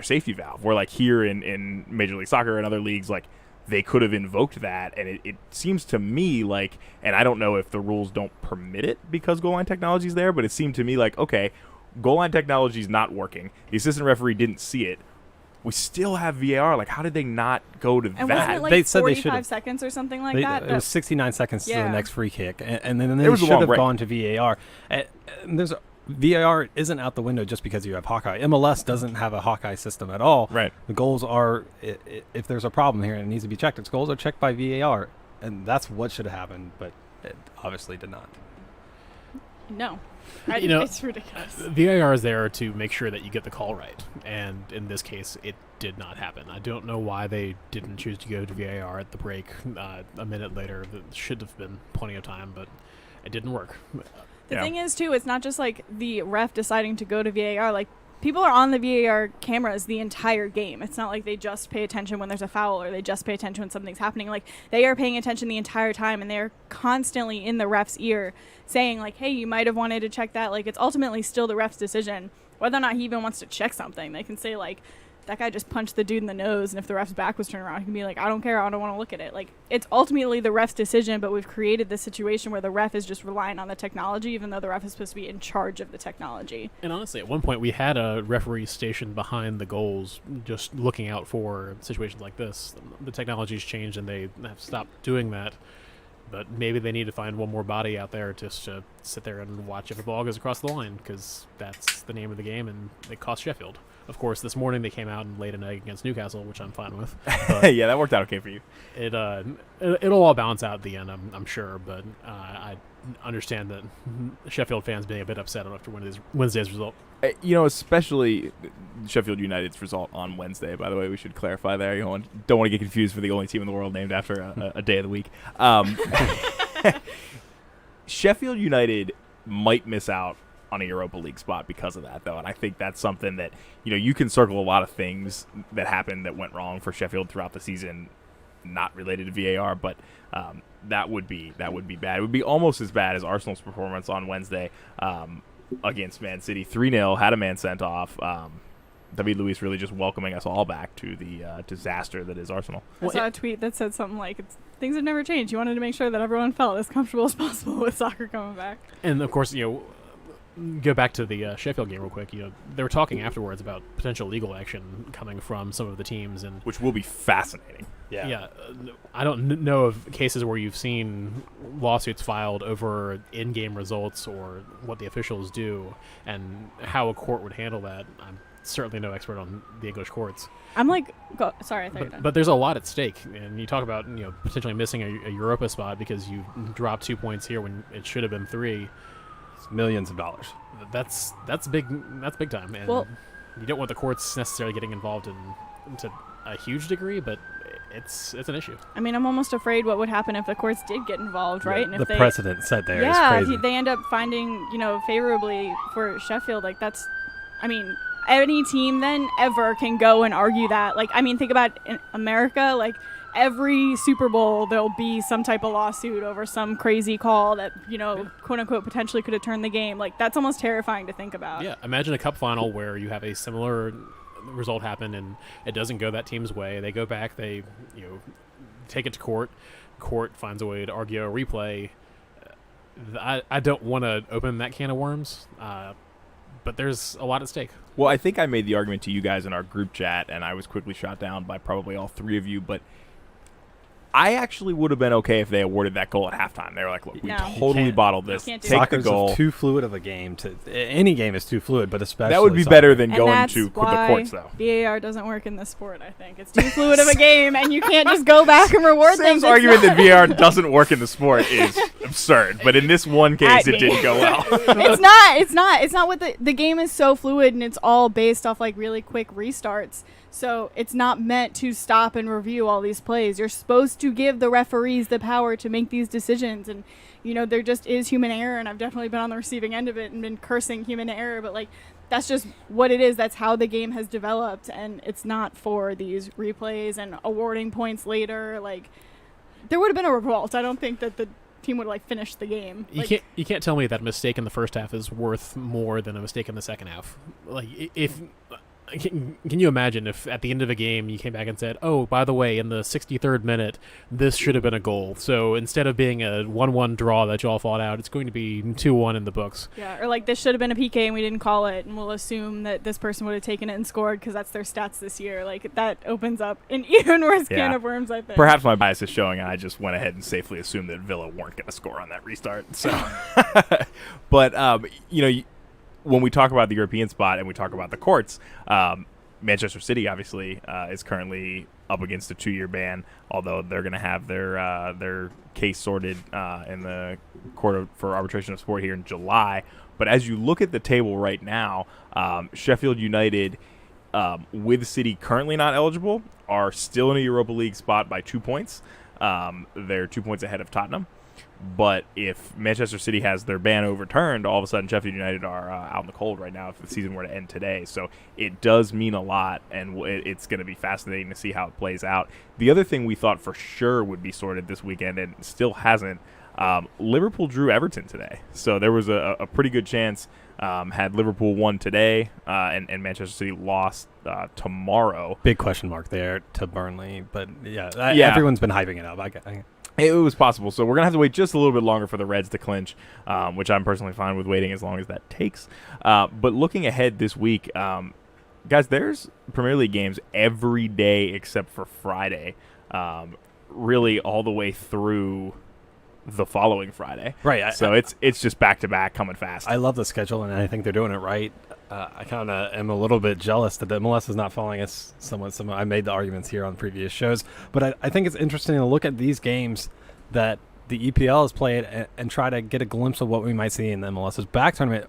safety valve, where, like, here in Major League Soccer and other leagues, like, they could have invoked that, and it seems to me like, and I don't know if the rules don't permit it because goal line technology is there, but it seemed to me like, okay, goal line technology is not working. The assistant referee didn't see it. We still have VAR. Like, how did they not go to and that? Wasn't it like they said 45 seconds or something like that? It was 69 seconds to the next free kick, and then they was a should long have break. gone to VAR. And VAR isn't out the window just because you have Hawkeye. MLS doesn't have a Hawkeye system at all. Right. The goals are, if there's a problem here and it needs to be checked, its goals are checked by VAR, and that's what should have happened, but it obviously did not. No. It's ridiculous. VAR is there to make sure that you get the call right, and in this case, it did not happen. I don't know why they didn't choose to go to VAR at the break a minute later. There should have been plenty of time, but it didn't work. The thing is, too, it's not just, like, the ref deciding to go to VAR. Like, people are on the VAR cameras the entire game. It's not like they just pay attention when there's a foul or they just pay attention when something's happening. Like, they are paying attention the entire time, and they're constantly in the ref's ear saying, like, hey, you might have wanted to check that. Like, it's ultimately still the ref's decision whether or not he even wants to check something. They can say, like, that guy just punched the dude in the nose, and if the ref's back was turned around, he can be like, I don't care, I don't want to look at it. Like, it's ultimately the ref's decision, but we've created this situation where the ref is just relying on the technology, even though the ref is supposed to be in charge of the technology. And honestly, at one point, we had a referee stationed behind the goals just looking out for situations like this. The technology's changed, and they have stopped doing that. But maybe they need to find one more body out there just to sit there and watch if a ball goes across the line, because that's the name of the game, and it cost Sheffield. Of course, this morning they came out and laid an egg against Newcastle, which I'm fine with. Yeah, that worked out okay for you. It'll all balance out at the end, I'm sure. But I understand that Sheffield fans being a bit upset after Wednesday's result. Especially Sheffield United's result on Wednesday. By the way, we should clarify there. You don't want to get confused for the only team in the world named after a day of the week. Sheffield United might miss out on a Europa League spot because of that, though, and I think that's something that you can circle a lot of things that happened that went wrong for Sheffield throughout the season, not related to VAR, but that would be bad. It would be almost as bad as Arsenal's performance on Wednesday against Man City. 3-0, had a man sent off. David Luiz really just welcoming us all back to the disaster that is Arsenal. I saw a tweet that said something like, things have never changed. You wanted to make sure that everyone felt as comfortable as possible with soccer coming back. And of course, go back to the Sheffield game real quick. They were talking afterwards about potential legal action coming from some of the teams, and which will be fascinating. Yeah. I don't know of cases where you've seen lawsuits filed over in-game results or what the officials do, and how a court would handle that. I'm certainly no expert on the English courts. I'm like, sorry, I thought you were done. But there's a lot at stake, and you talk about potentially missing a Europa spot because you dropped 2 points here when it should have been 3. It's millions of dollars. That's big. That's big time, and Well- you don't want the courts necessarily getting involved to a huge degree, but it's an issue. I mean, I'm almost afraid what would happen if the courts did get involved, right? And if The they, precedent set there is yeah, crazy. if they end up finding, favorably for Sheffield, like that's, I mean, any team then ever can go and argue that. Like, I mean, think about in America, like every Super Bowl, there'll be some type of lawsuit over some crazy call that, quote unquote, potentially could have turned the game. Like, that's almost terrifying to think about. Yeah, imagine a cup final where you have a similar result happen and it doesn't go that team's way. They go back, they take it to court. Court finds a way to argue a replay. I don't want to open that can of worms, but there's a lot at stake. Well, I think I made the argument to you guys in our group chat, and I was quickly shot down by probably all 3 of you, but I actually would have been okay if they awarded that goal at halftime. They were like, look, we No. totally can't. bottled this. Can't do Take that. the goal. Too fluid of a game. Any game is too fluid, but especially That would be soccer. better than And going that's to the why courts, though. VAR doesn't work in this sport, I think. It's too fluid of a game, and you can't just go back and reward things. Sam's argument that VAR doesn't work in the sport is absurd, but in this one case, At it me. didn't go well. It's not what the game is so fluid, and it's all based off like really quick restarts. So it's not meant to stop and review all these plays. You're supposed to give the referees the power to make these decisions, and there just is human error, and I've definitely been on the receiving end of it and been cursing human error, but like that's just what it is. That's how the game has developed, and it's not for these replays and awarding points later. Like there would have been a revolt. I don't think that the team would like finish the game. You can't tell me that a mistake in the first half is worth more than a mistake in the second half. Like if can you imagine if at the end of a game you came back and said, oh, by the way, in the 63rd minute this should have been a goal, so instead of being a 1-1 draw that y'all fought out, it's going to be 2-1 in the books. Yeah, or like this should have been a PK and we didn't call it, and we'll assume that this person would have taken it and scored because that's their stats this year. Like that opens up an even worse can Yeah. of worms, I think. Perhaps my bias is showing, and I just went ahead and safely assumed that Villa weren't going to score on that restart. So, but when we talk about the European spot and we talk about the courts, Manchester City obviously is currently up against a 2-year ban, although they're going to have their case sorted in the Court for Arbitration of Sport here in July. But as you look at the table right now, Sheffield United, with City currently not eligible, are still in a Europa League spot by 2 points. They're 2 points ahead of Tottenham. But if Manchester City has their ban overturned, all of a sudden Sheffield United are out in the cold right now if the season were to end today. So it does mean a lot, and it's going to be fascinating to see how it plays out. The other thing we thought for sure would be sorted this weekend and still hasn't, Liverpool drew Everton today. So there was a pretty good chance had Liverpool won today and Manchester City lost tomorrow. Big question mark there to Burnley, but yeah. Everyone's been hyping it up. It was possible, so we're going to have to wait just a little bit longer for the Reds to clinch, which I'm personally fine with waiting as long as that takes. But looking ahead this week, guys, there's Premier League games every day except for Friday, really all the way through the following Friday. Right. So it's just back-to-back coming fast. I love the schedule, and I think they're doing it right. I kind of am a little bit jealous that the MLS is not following us somewhat. I made the arguments here on previous shows, but I think it's interesting to look at these games that the EPL has played and try to get a glimpse of what we might see in the MLS's back tournament.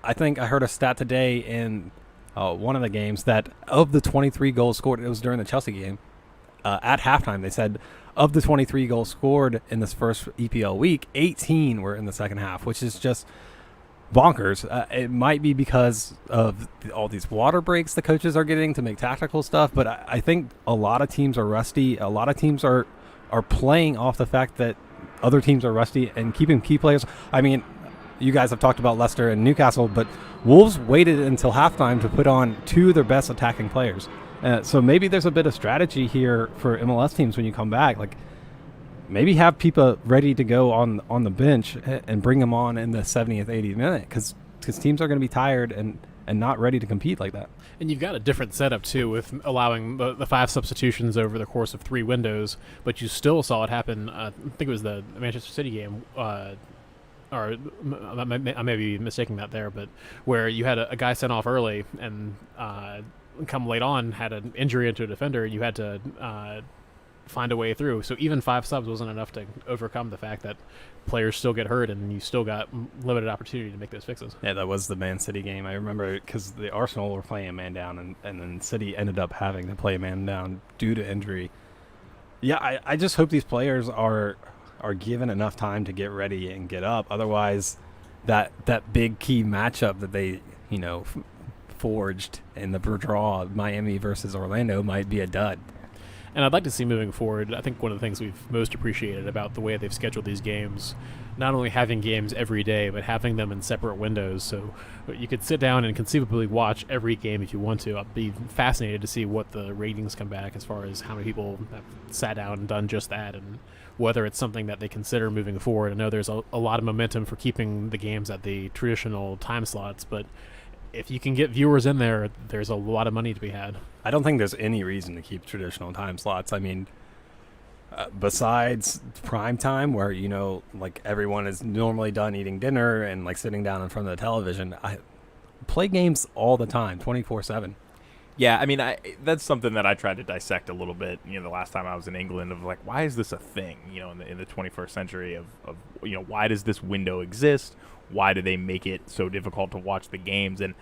I think I heard a stat today in one of the games that of the 23 goals scored, it was during the Chelsea game, at halftime, they said of the 23 goals scored in this first EPL week, 18 were in the second half, which is just bonkers. It might be because of all these water breaks the coaches are getting to make tactical stuff, but I think a lot of teams are rusty. A lot of teams are playing off the fact that other teams are rusty and keeping key players. I mean, you guys have talked about Leicester and Newcastle, but Wolves waited until halftime to put on 2 of their best attacking players. So maybe there's a bit of strategy here for MLS teams when you come back. Like, maybe have people ready to go on the bench and bring them on in the 70th, 80th minute because teams are going to be tired and not ready to compete like that. And you've got a different setup, too, with allowing the 5 substitutions over the course of 3 windows, but you still saw it happen. I think it was the Manchester City game or I may be mistaking that there, but where you had a guy sent off early and come late on had an injury into a defender, you had to find a way through. So even 5 subs wasn't enough to overcome the fact that players still get hurt and you still got limited opportunity to make those fixes. Yeah, that was the Man City game. I remember because the Arsenal were playing a man down, and then City ended up having to play a man down due to injury. Yeah, I just hope these players are given enough time to get ready and get up. Otherwise, that big key matchup that they forged in the draw, Miami versus Orlando, might be a dud. And I'd like to see moving forward, I think one of the things we've most appreciated about the way they've scheduled these games, not only having games every day, but having them in separate windows. So you could sit down and conceivably watch every game if you want to. I'd be fascinated to see what the ratings come back as far as how many people have sat down and done just that, and whether it's something that they consider moving forward. I know there's a lot of momentum for keeping the games at the traditional time slots, but if you can get viewers in there, there's a lot of money to be had. I don't think there's any reason to keep traditional time slots. I mean, besides prime time where, like everyone is normally done eating dinner and like sitting down in front of the television, I play games all the time, 24/7. Yeah, I mean, that's something that I tried to dissect a little bit, the last time I was in England, of like, why is this a thing, in the 21st century of why does this window exist? Why do they make it so difficult to watch the games? And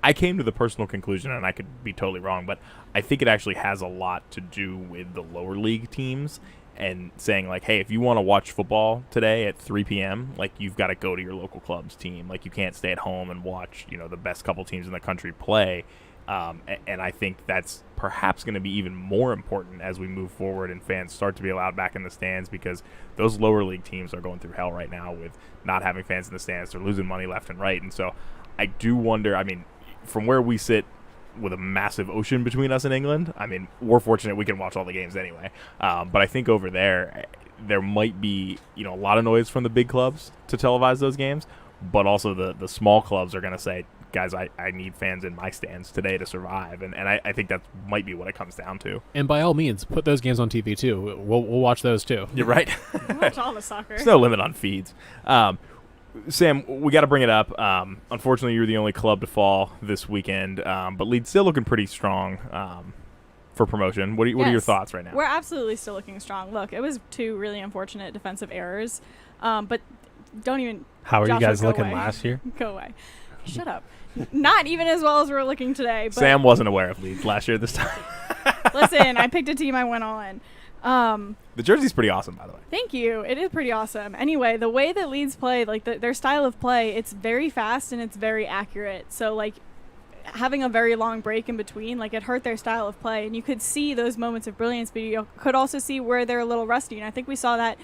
I came to the personal conclusion, and I could be totally wrong, but I think it actually has a lot to do with the lower league teams and saying like, hey, if you want to watch football today at 3 p.m., like you've got to go to your local club's team. Like you can't stay at home and watch, the best couple teams in the country play. And I think that's perhaps going to be even more important as we move forward and fans start to be allowed back in the stands, because those lower league teams are going through hell right now with not having fans in the stands. They're losing money left and right. And so I do wonder, I mean, from where we sit with a massive ocean between us and England, I mean, we're fortunate we can watch all the games anyway. But I think over there might be, a lot of noise from the big clubs to televise those games, but also the small clubs are going to say, guys, I need fans in my stands today to survive, and I think that might be what it comes down to. And by all means, put those games on TV too. We'll watch those too. You're right. We'll watch all the soccer. There's no limit on feeds. Sam, we got to bring it up. Unfortunately, you're the only club to fall this weekend, but Leeds still looking pretty strong for promotion. What are your thoughts right now? We're absolutely still looking strong. Look, it was 2 really unfortunate defensive errors, but don't even. How are you Joshua, guys looking away. last year? Go away. Shut up. Not even as well as we're looking today. But Sam wasn't aware of Leeds last year this time. Listen, I picked a team I went all in. The jersey's pretty awesome, by the way. Thank you. It is pretty awesome. Anyway, the way that Leeds play, like their style of play, it's very fast and it's very accurate. So, like, having a very long break in between, like, it hurt their style of play. And you could see those moments of brilliance, but you could also see where they're a little rusty. And I think we saw that.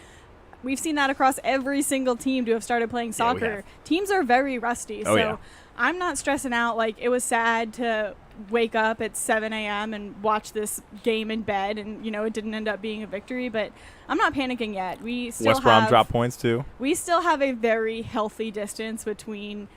We've seen that across every single team to have started playing soccer. Yeah, teams are very rusty. Oh, so yeah. I'm not stressing out. Like, it was sad to wake up at 7 a.m. and watch this game in bed, and, it didn't end up being a victory. But I'm not panicking yet. We still West Brom dropped points, too. We still have a very healthy distance between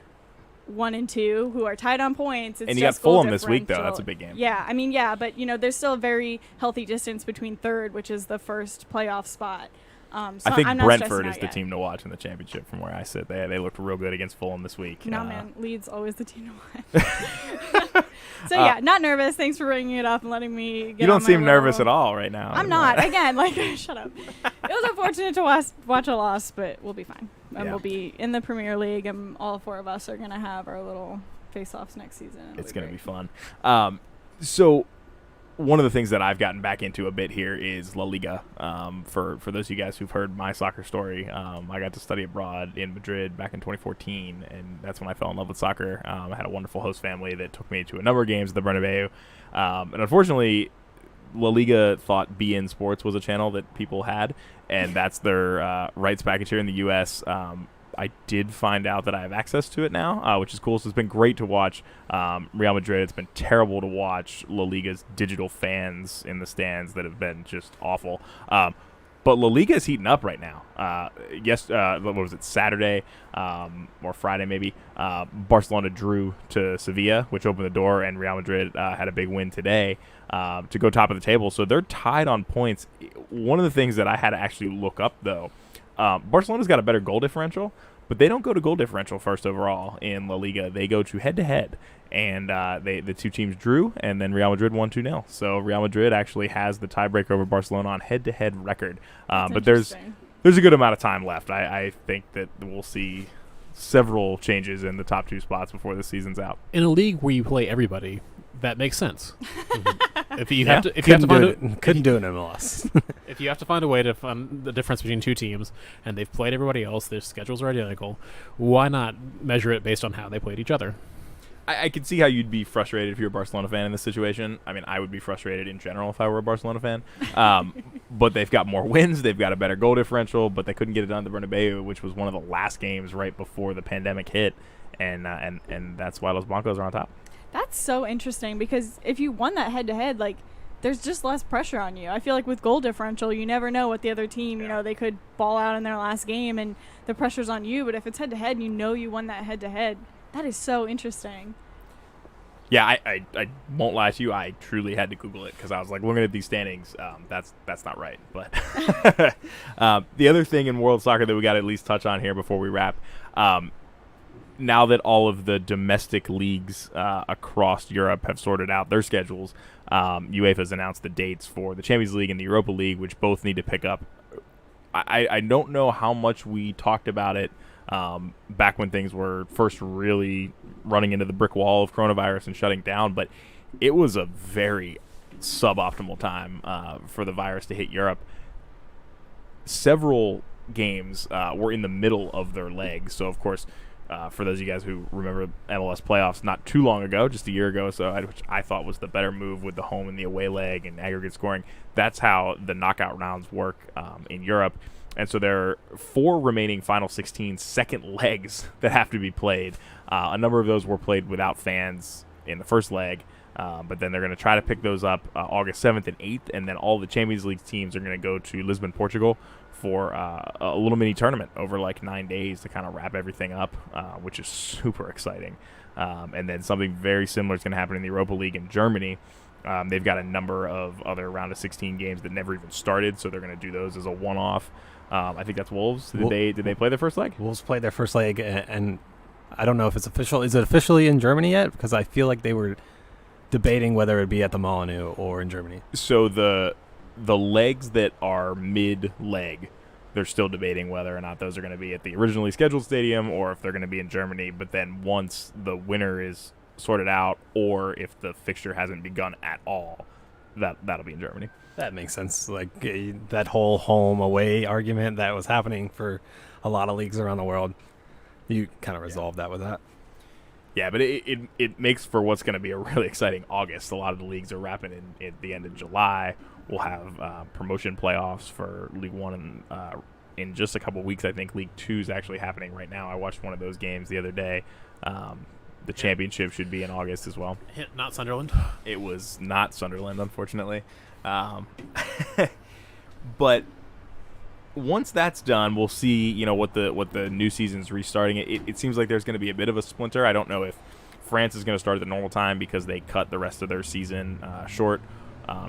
1 and 2, who are tied on points. It's and you got just goal Fulham this week, though. differential. That's a big game. Yeah, I mean, yeah, but, there's still a very healthy distance between 3rd, which is the first playoff spot. So I think I'm not Brentford stressing is out the yet. team to watch in the championship from where I sit. They looked real good against Fulham this week. No, man. Leeds always the team to watch. So, yeah, not nervous. Thanks for bringing it up and letting me get You don't on my seem nervous at little- all right now. I'm not. Again, like, shut up. It was unfortunate to watch a loss, but we'll be fine. And Yeah. we'll be in the Premier League, and all 4 of us are going to have our little face-offs next season. It's going to be fun. So one of the things that I've gotten back into a bit here is La Liga. For those of you guys who've heard my soccer story, I got to study abroad in Madrid back in 2014, and that's when I fell in love with soccer. I had a wonderful host family that took me to a number of games at the Bernabeu. And unfortunately, La Liga thought BN Sports was a channel that people had, and that's their rights package here in the U.S. I did find out that I have access to it now, which is cool. So it's been great to watch Real Madrid. It's been terrible to watch La Liga's digital fans in the stands that have been just awful. But La Liga is heating up right now. What was it, Saturday or Friday maybe? Barcelona drew to Sevilla, which opened the door, and Real Madrid had a big win today to go top of the table. So they're tied on points. One of the things that I had to actually look up, though, Barcelona's got a better goal differential, but they don't go to goal differential first overall in La Liga. They go to head-to-head, and the two teams drew, and then Real Madrid won 2-0. So Real Madrid actually has the tiebreaker over Barcelona on head-to-head record. But there's a good amount of time left. I think that we'll see several changes in the top two spots before the season's out. In a league where you play everybody, that makes sense. If you Yeah. have to, if you have to Couldn't do it in MLS. if you have to find a way to find the difference between two teams, and they've played everybody else, their schedules are identical, why not measure it based on how they played each other? I can see how you'd be frustrated if you're a Barcelona fan in this situation. I mean, I would be frustrated in general if I were a Barcelona fan. But they've got more wins. They've got a better goal differential, but they couldn't get it done at the Bernabeu, which was one of the last games right before the pandemic hit. And that's why Los Blancos are on top. That's so interesting because if you won that head-to-head, like, there's just less pressure on you. I feel like with goal differential, you never know what the other team, you know, they could ball out in their last game and the pressure's on you. But if it's head-to-head and you know you won that head-to-head, that is so interesting. Yeah, I won't lie to you. I truly had to Google it because I was like looking at these standings. That's not right. But the other thing in world soccer that we got to at least touch on here before we wrap, now that all of the domestic leagues across Europe have sorted out their schedules, UEFA's announced the dates for the Champions League and the Europa League, which both need to pick up. I don't know how much we talked about it back when things were first really running into the brick wall of coronavirus and shutting down, but it was a very suboptimal time for the virus to hit Europe. Several games were in the middle of their legs, so of course, for those of you guys who remember MLS playoffs not too long ago, just a year ago, which I thought was the better move with the home and the away leg and aggregate scoring. That's how the knockout rounds work in Europe. And so there are 4 remaining Final 16 second legs that have to be played. A number of those were played without fans in the first leg, but then they're going to try to pick those up August 7th and 8th, and then all the Champions League teams are going to go to Lisbon, Portugal for a little mini tournament over like 9 days to kind of wrap everything up, which is super exciting. And then something very similar is going to happen in the Europa League in Germany. They've got a number of other round of 16 games that never even started, so they're going to do those as a one-off. I think that's Wolves. Did they play their first leg? Wolves played their first leg, and I don't know if it's official. Is it officially in Germany yet? Because I feel like they were debating whether it would be at the Molyneux or in Germany. So the legs that are mid-leg, they're still debating whether or not those are going to be at the originally scheduled stadium or if they're going to be in Germany. But then once the winner is sorted out, or if the fixture hasn't begun at all, that'll be in Germany. That makes sense. Like that whole home away argument that was happening for a lot of leagues around the world, you kind of resolved that with that. Yeah, but it makes for what's going to be a really exciting August. A lot of the leagues are wrapping in at the end of July. We'll have promotion playoffs for League One in just a couple weeks. I think League Two is actually happening right now. I watched one of those games the other day. The championship should be in August as well. Not Sunderland. It was not Sunderland, unfortunately. But once that's done, we'll see, what the new season's restarting. It seems like there's going to be a bit of a splinter. I don't know if France is going to start at the normal time because they cut the rest of their season short.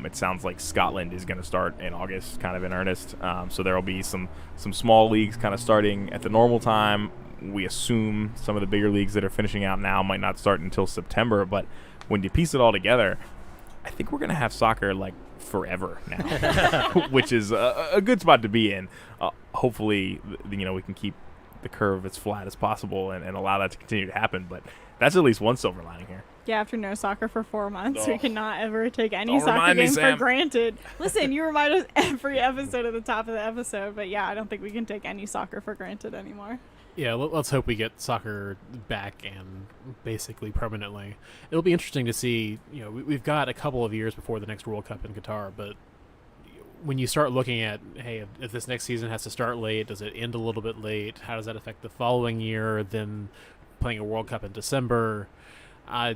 It sounds like Scotland is going to start in August, kind of in earnest. So there will be some small leagues kind of starting at the normal time. We assume some of the bigger leagues that are finishing out now might not start until September. But when you piece it all together, I think we're going to have soccer like forever now, which is a good spot to be in. Hopefully, we can keep the curve as flat as possible and allow that to continue to happen. But that's at least one silver lining here. Yeah, after no soccer for 4 months, we cannot ever take any Don't soccer remind me, game for Sam. granted. Listen, you remind us every episode at the top of the episode, but yeah, I don't think we can take any soccer for granted anymore. Yeah, let's hope we get soccer back and basically permanently. It'll be interesting to see, we've got a couple of years before the next World Cup in Qatar, but when you start looking at, hey, if this next season has to start late, does it end a little bit late? How does that affect the following year? Then playing a World Cup in December. I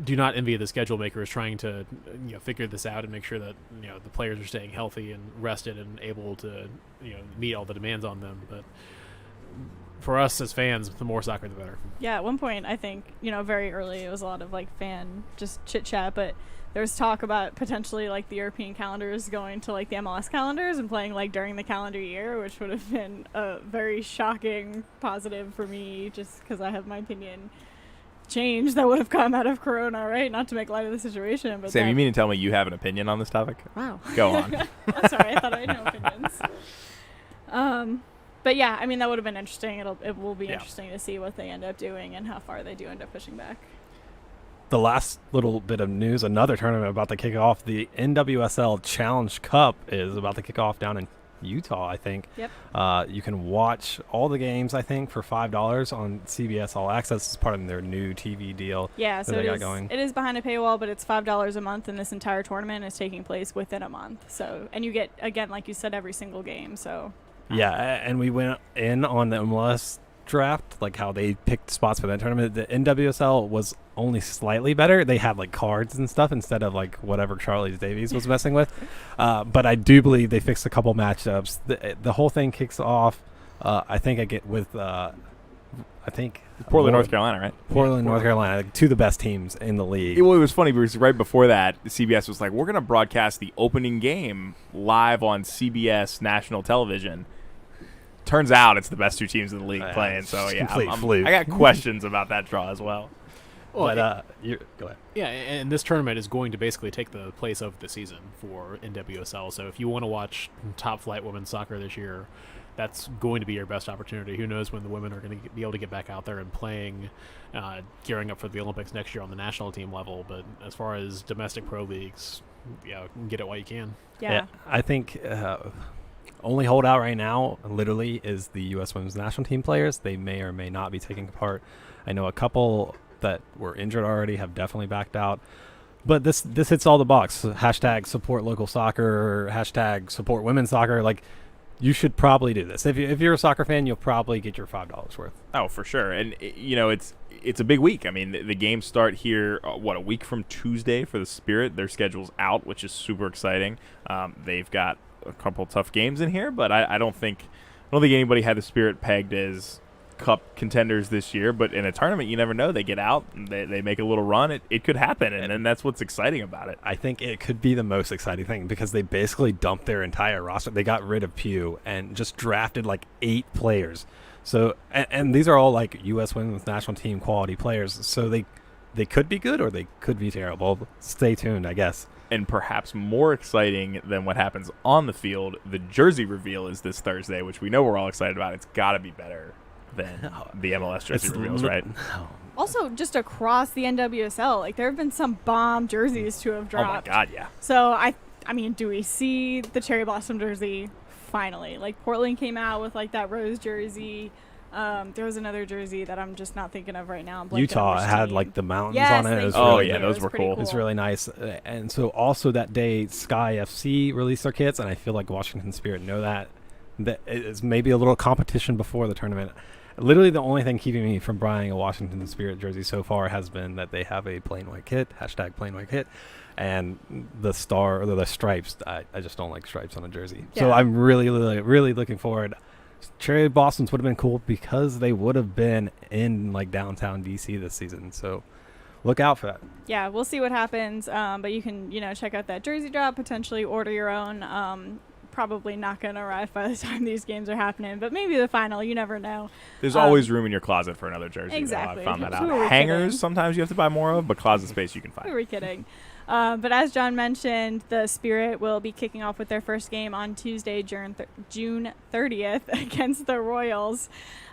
do not envy the schedule makers trying to figure this out and make sure that the players are staying healthy and rested and able to meet all the demands on them. But for us as fans, the more soccer, the better. Yeah, at one point, I think, very early, it was a lot of, like, fan just chit-chat, but there was talk about potentially, like, the European calendars going to, like, the MLS calendars and playing, like, during the calendar year, which would have been a very shocking positive for me, just because I have my opinion change that would have come out of Corona, right? Not to make light of the situation, but Sam, you mean to tell me you have an opinion on this topic? Wow. Go on. I'm sorry, I thought I had no opinions. But yeah, I mean, that would have been interesting. It will be interesting to see what they end up doing and how far they do end up pushing back. The last little bit of news, another tournament about to kick off. The NWSL Challenge Cup is about to kick off down in Utah, I think. Yep. You can watch all the games, I think, for $5 on CBS All Access as part of their new TV deal. Yeah, that so they got it going. is behind a paywall, but it's $5 a month, and this entire tournament is taking place within a month. So, and you get, again, like you said, every single game. So. Yeah, and we went in on the MLS draft, like how they picked spots for that tournament. The NWSL was only slightly better. They had like cards and stuff instead of like whatever Charlie Davies was messing with. But I do believe they fixed a couple matchups. The whole thing kicks off. I think I get with Portland, North Carolina, right? Portland, North Carolina, like, two of the best teams in the league. It was funny because right before that, CBS was like, we're going to broadcast the opening game live on CBS national television. Turns out it's the best two teams in the league playing. So, yeah, fluke. I got questions about that draw as well. Well, But go ahead. yeah, and this tournament is going to basically take the place of the season for NWSL. So if you want to watch top flight women's soccer this year, that's going to be your best opportunity. Who knows when the women are going to be able to get back out there and playing, gearing up for the Olympics next year on the national team level. But as far as domestic pro leagues, get it while you can. Yeah. I think only holdout right now, literally, is the U.S. Women's National Team players. They may or may not be taking part. I know a couple that were injured already have definitely backed out. But this hits all the boxes. Hashtag support local soccer. Hashtag support women's soccer. Like, you should probably do this. If you're a soccer fan, you'll probably get your $5 worth. Oh, for sure. And, it's a big week. I mean, the games start here, a week from Tuesday for the Spirit. Their schedule's out, which is super exciting. They've got a couple tough games in here, but I don't think anybody had the Spirit pegged as cup contenders this year. But in a tournament, you never know. They get out, and they make a little run. It could happen, and that's what's exciting about it. I think it could be the most exciting thing because they basically dumped their entire roster. They got rid of Pew and just drafted like 8 players. So and these are all like U.S. Women's National Team quality players. So they could be good or they could be terrible. Stay tuned, I guess. And perhaps more exciting than what happens on the field, the jersey reveal is this Thursday, which we know we're all excited about. It's got to be better than the MLS jersey reveals, right? Also, just across the NWSL, like there have been some bomb jerseys to have dropped. Oh my God, yeah. So I mean, do we see the Cherry Blossom jersey finally? Like Portland came out with like that rose jersey. There was another jersey that I'm just not thinking of right now. I'm blanking on Utah which had team. like the mountains Yes, on it. It was thank you. Oh, really yeah, good. those It were was pretty cool. It's really nice. And so also that day, Sky FC released their kits, and I feel like Washington Spirit know that is maybe a little competition before the tournament. Literally the only thing keeping me from buying a Washington Spirit jersey so far has been that they have a plain white kit, hashtag plain white kit, and the star or the stripes. I just don't like stripes on a jersey. So Yeah. I'm really, really, really looking forward. Cherry Blossoms would have been cool because they would have been in like downtown DC this season. So look out for that. Yeah, we'll see what happens. But you can, check out that jersey drop, potentially order your own. Probably not going to arrive by the time these games are happening, but maybe the final. You never know. There's always room in your closet for another jersey. Exactly. I found that Who out. are we Hangers, kidding? sometimes you have to buy more of, but closet space you can Who find. are we kidding? But as John mentioned, the Spirit will be kicking off with their first game on Tuesday, June 30th against the Royals.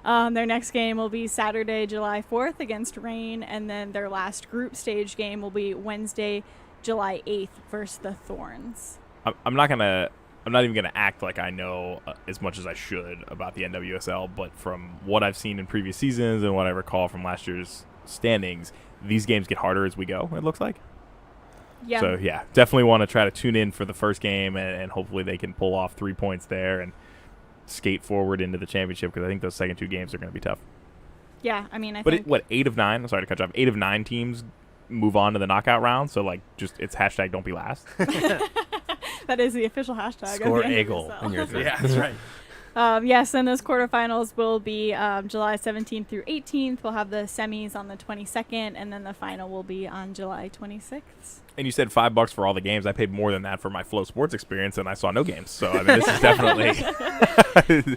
Their next game will be Saturday, July 4th against Reign, and then their last group stage game will be Wednesday, July 8th versus the Thorns. I'm not even going to act like I know as much as I should about the NWSL, but from what I've seen in previous seasons and what I recall from last year's standings, these games get harder as we go, it looks like. Yeah. So, yeah, definitely want to try to tune in for the first game, and hopefully they can pull off 3 points there and skate forward into the championship, because I think those second 2 games are going to be tough. Yeah, I mean, I But think... 8 of 9? I'm sorry to cut you off. 8 of 9 teams move on to the knockout round, so, it's hashtag don't be last. That is the official hashtag. Score of the a goal NWSL. in your third. Yeah, that's right. Yes, and those quarterfinals will be July 17th through 18th. We'll have the semis on the 22nd, and then the final will be on July 26th. And you said $5 for all the games. I paid more than that for my Flow Sports experience, and I saw no games. So, I mean, this is definitely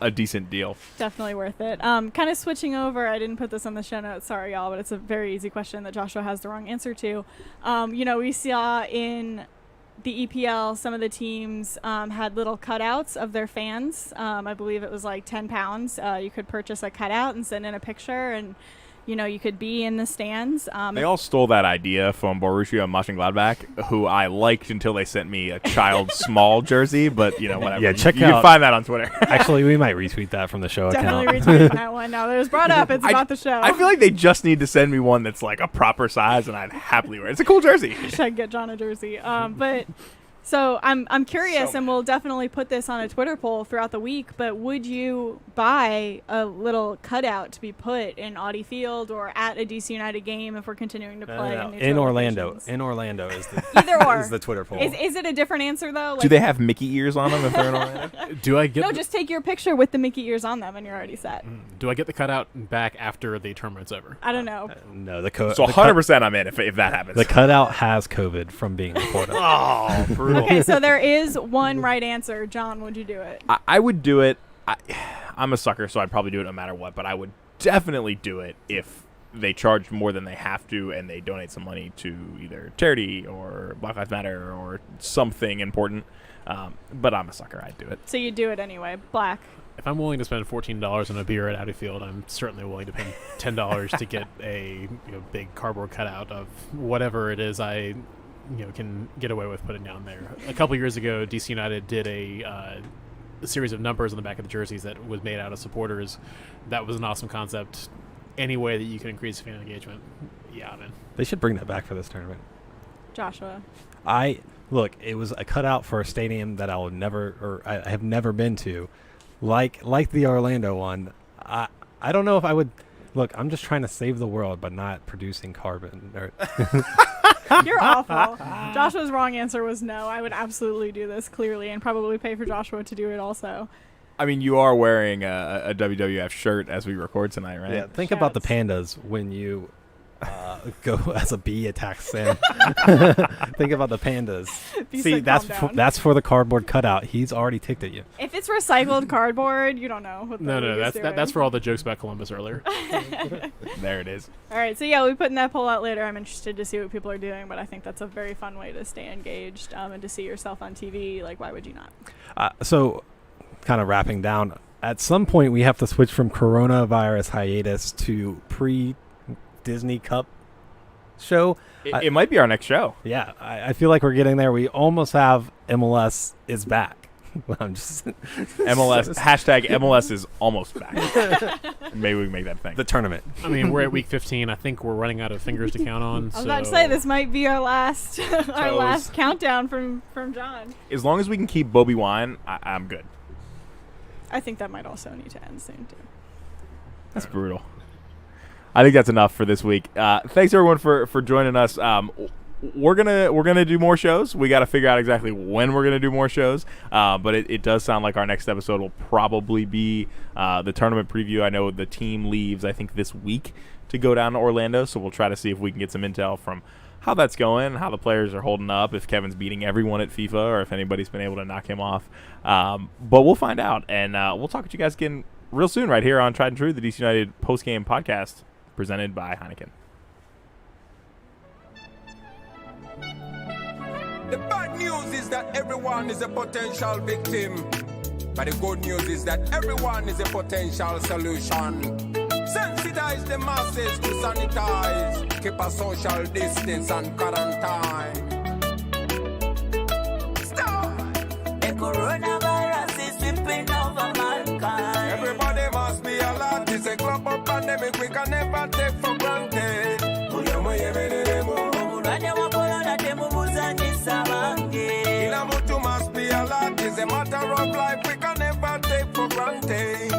a decent deal. Definitely worth it. Kind of switching over, I didn't put this on the show notes, sorry y'all, but it's a very easy question that Joshua has the wrong answer to. We saw in the EPL, some of the teams had little cutouts of their fans. I believe it was like 10 pounds. You could purchase a cutout and send in a picture, and you could be in the stands. They all stole that idea from Borussia Mönchengladbach, who I liked until they sent me a child small jersey, but whatever. Yeah, you check can out- find that on Twitter. Actually, we might retweet that from the show Definitely account. retweet that one. Now that it was brought up, it's about the show. I feel like they just need to send me one that's like a proper size, and I'd happily wear it. It's a cool jersey. Should get John a jersey. But so I'm curious, and we'll definitely put this on a Twitter poll throughout the week. But would you buy a little cutout to be put in Audi Field or at a DC United game if we're continuing to play No, in in neutral Orlando. locations? In Orlando is the Either or. is the Twitter poll. Is it a different answer though? Do they have Mickey ears on them if they're in Orlando? Do I get No, just take your picture with the Mickey ears on them, and you're already set. do I get the cutout back after the tournament's over? I don't know. No, the So the 100% I'm in if that happens. The cutout has COVID from being reported. Oh, brutal. Okay, so there is one right answer. John, would you do it? I would do it. I'm a sucker, so I'd probably do it no matter what, but I would definitely do it if they charge more than they have to and they donate some money to either charity or Black Lives Matter or something important. But I'm a sucker. I'd do it. So you do it anyway. Black. If I'm willing to spend $14 on a beer at Audi Field, I'm certainly willing to pay $10 to get a big cardboard cutout of whatever it is I can get away with putting down there. A couple years ago, DC United did a series of numbers on the back of the jerseys that was made out of supporters. That was an awesome concept. Any way that you can increase fan engagement, yeah, I'm in. They should bring that back for this tournament. Joshua. It was a cutout for a stadium that I have never been to, like the Orlando one. I don't know if I would. Look, I'm just trying to save the world, but not producing carbon. You're awful. Joshua's wrong answer was no. I would absolutely do this, clearly, and probably pay for Joshua to do it also. I mean, you are wearing a WWF shirt as we record tonight, right? Yeah, think about the pandas when you go as a bee attacks Sam. Think about the pandas. See, that's for the cardboard cutout. He's already ticked at you. If it's recycled cardboard, you don't know what the No, league is that's doing. for all the jokes about Columbus earlier. There it is. All right, so yeah, we'll be putting that poll out later. I'm interested to see what people are doing, but I think that's a very fun way to stay engaged and to see yourself on TV. Like, why would you not? So, kind of wrapping down, at some point we have to switch from coronavirus hiatus to pre-Disney Cup show. It might be our next show. Yeah, I feel like we're getting there. We almost have MLS is back. I'm just MLS hashtag MLS is almost back. Maybe we can make that thing. the tournament. I mean, we're at week 15. I think we're running out of fingers to count on. I was about to say this might be our last our Toes. last countdown from John. As long as we can keep Bobby Wine, I'm good. I think that might also need to end soon too. That's brutal. I think that's enough for this week. Thanks everyone for joining us. We're gonna do more shows. We got to figure out exactly when we're gonna do more shows. But it does sound like our next episode will probably be the tournament preview. I know the team leaves, I think, this week to go down to Orlando, so we'll try to see if we can get some intel from how that's going, how the players are holding up, if Kevin's beating everyone at FIFA, or if anybody's been able to knock him off. But we'll find out, and we'll talk to you guys again real soon right here on Tried and True, the DC United post-game podcast presented by Heineken. The bad news is that everyone is a potential victim. But the good news is that everyone is a potential solution. Sensitize the masses to sanitize. Keep a social distance and quarantine. Stop! The coronavirus is sweeping over mankind. Everybody must be alert. It's a global pandemic we can never take for granted. Omulwadde wa corona temubuzanyisa bange. Kila mtu must be alert. It's a matter of life we can never take for granted.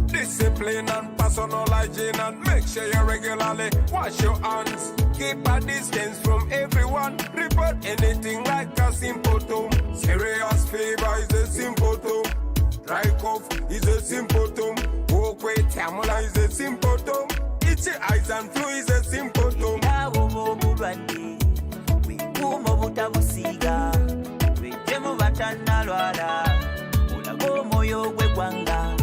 Discipline and personal hygiene and make sure you regularly wash your hands. Keep a distance from everyone. Report anything like a symptom. Serious fever is a symptom. Dry cough is a symptom. Walkway tamula is a symptom. Itchy eyes and flu is a symptom. Wikuuma obutabusiiga lwejjemu batannalwala olaga omwoyo gw'eggwanga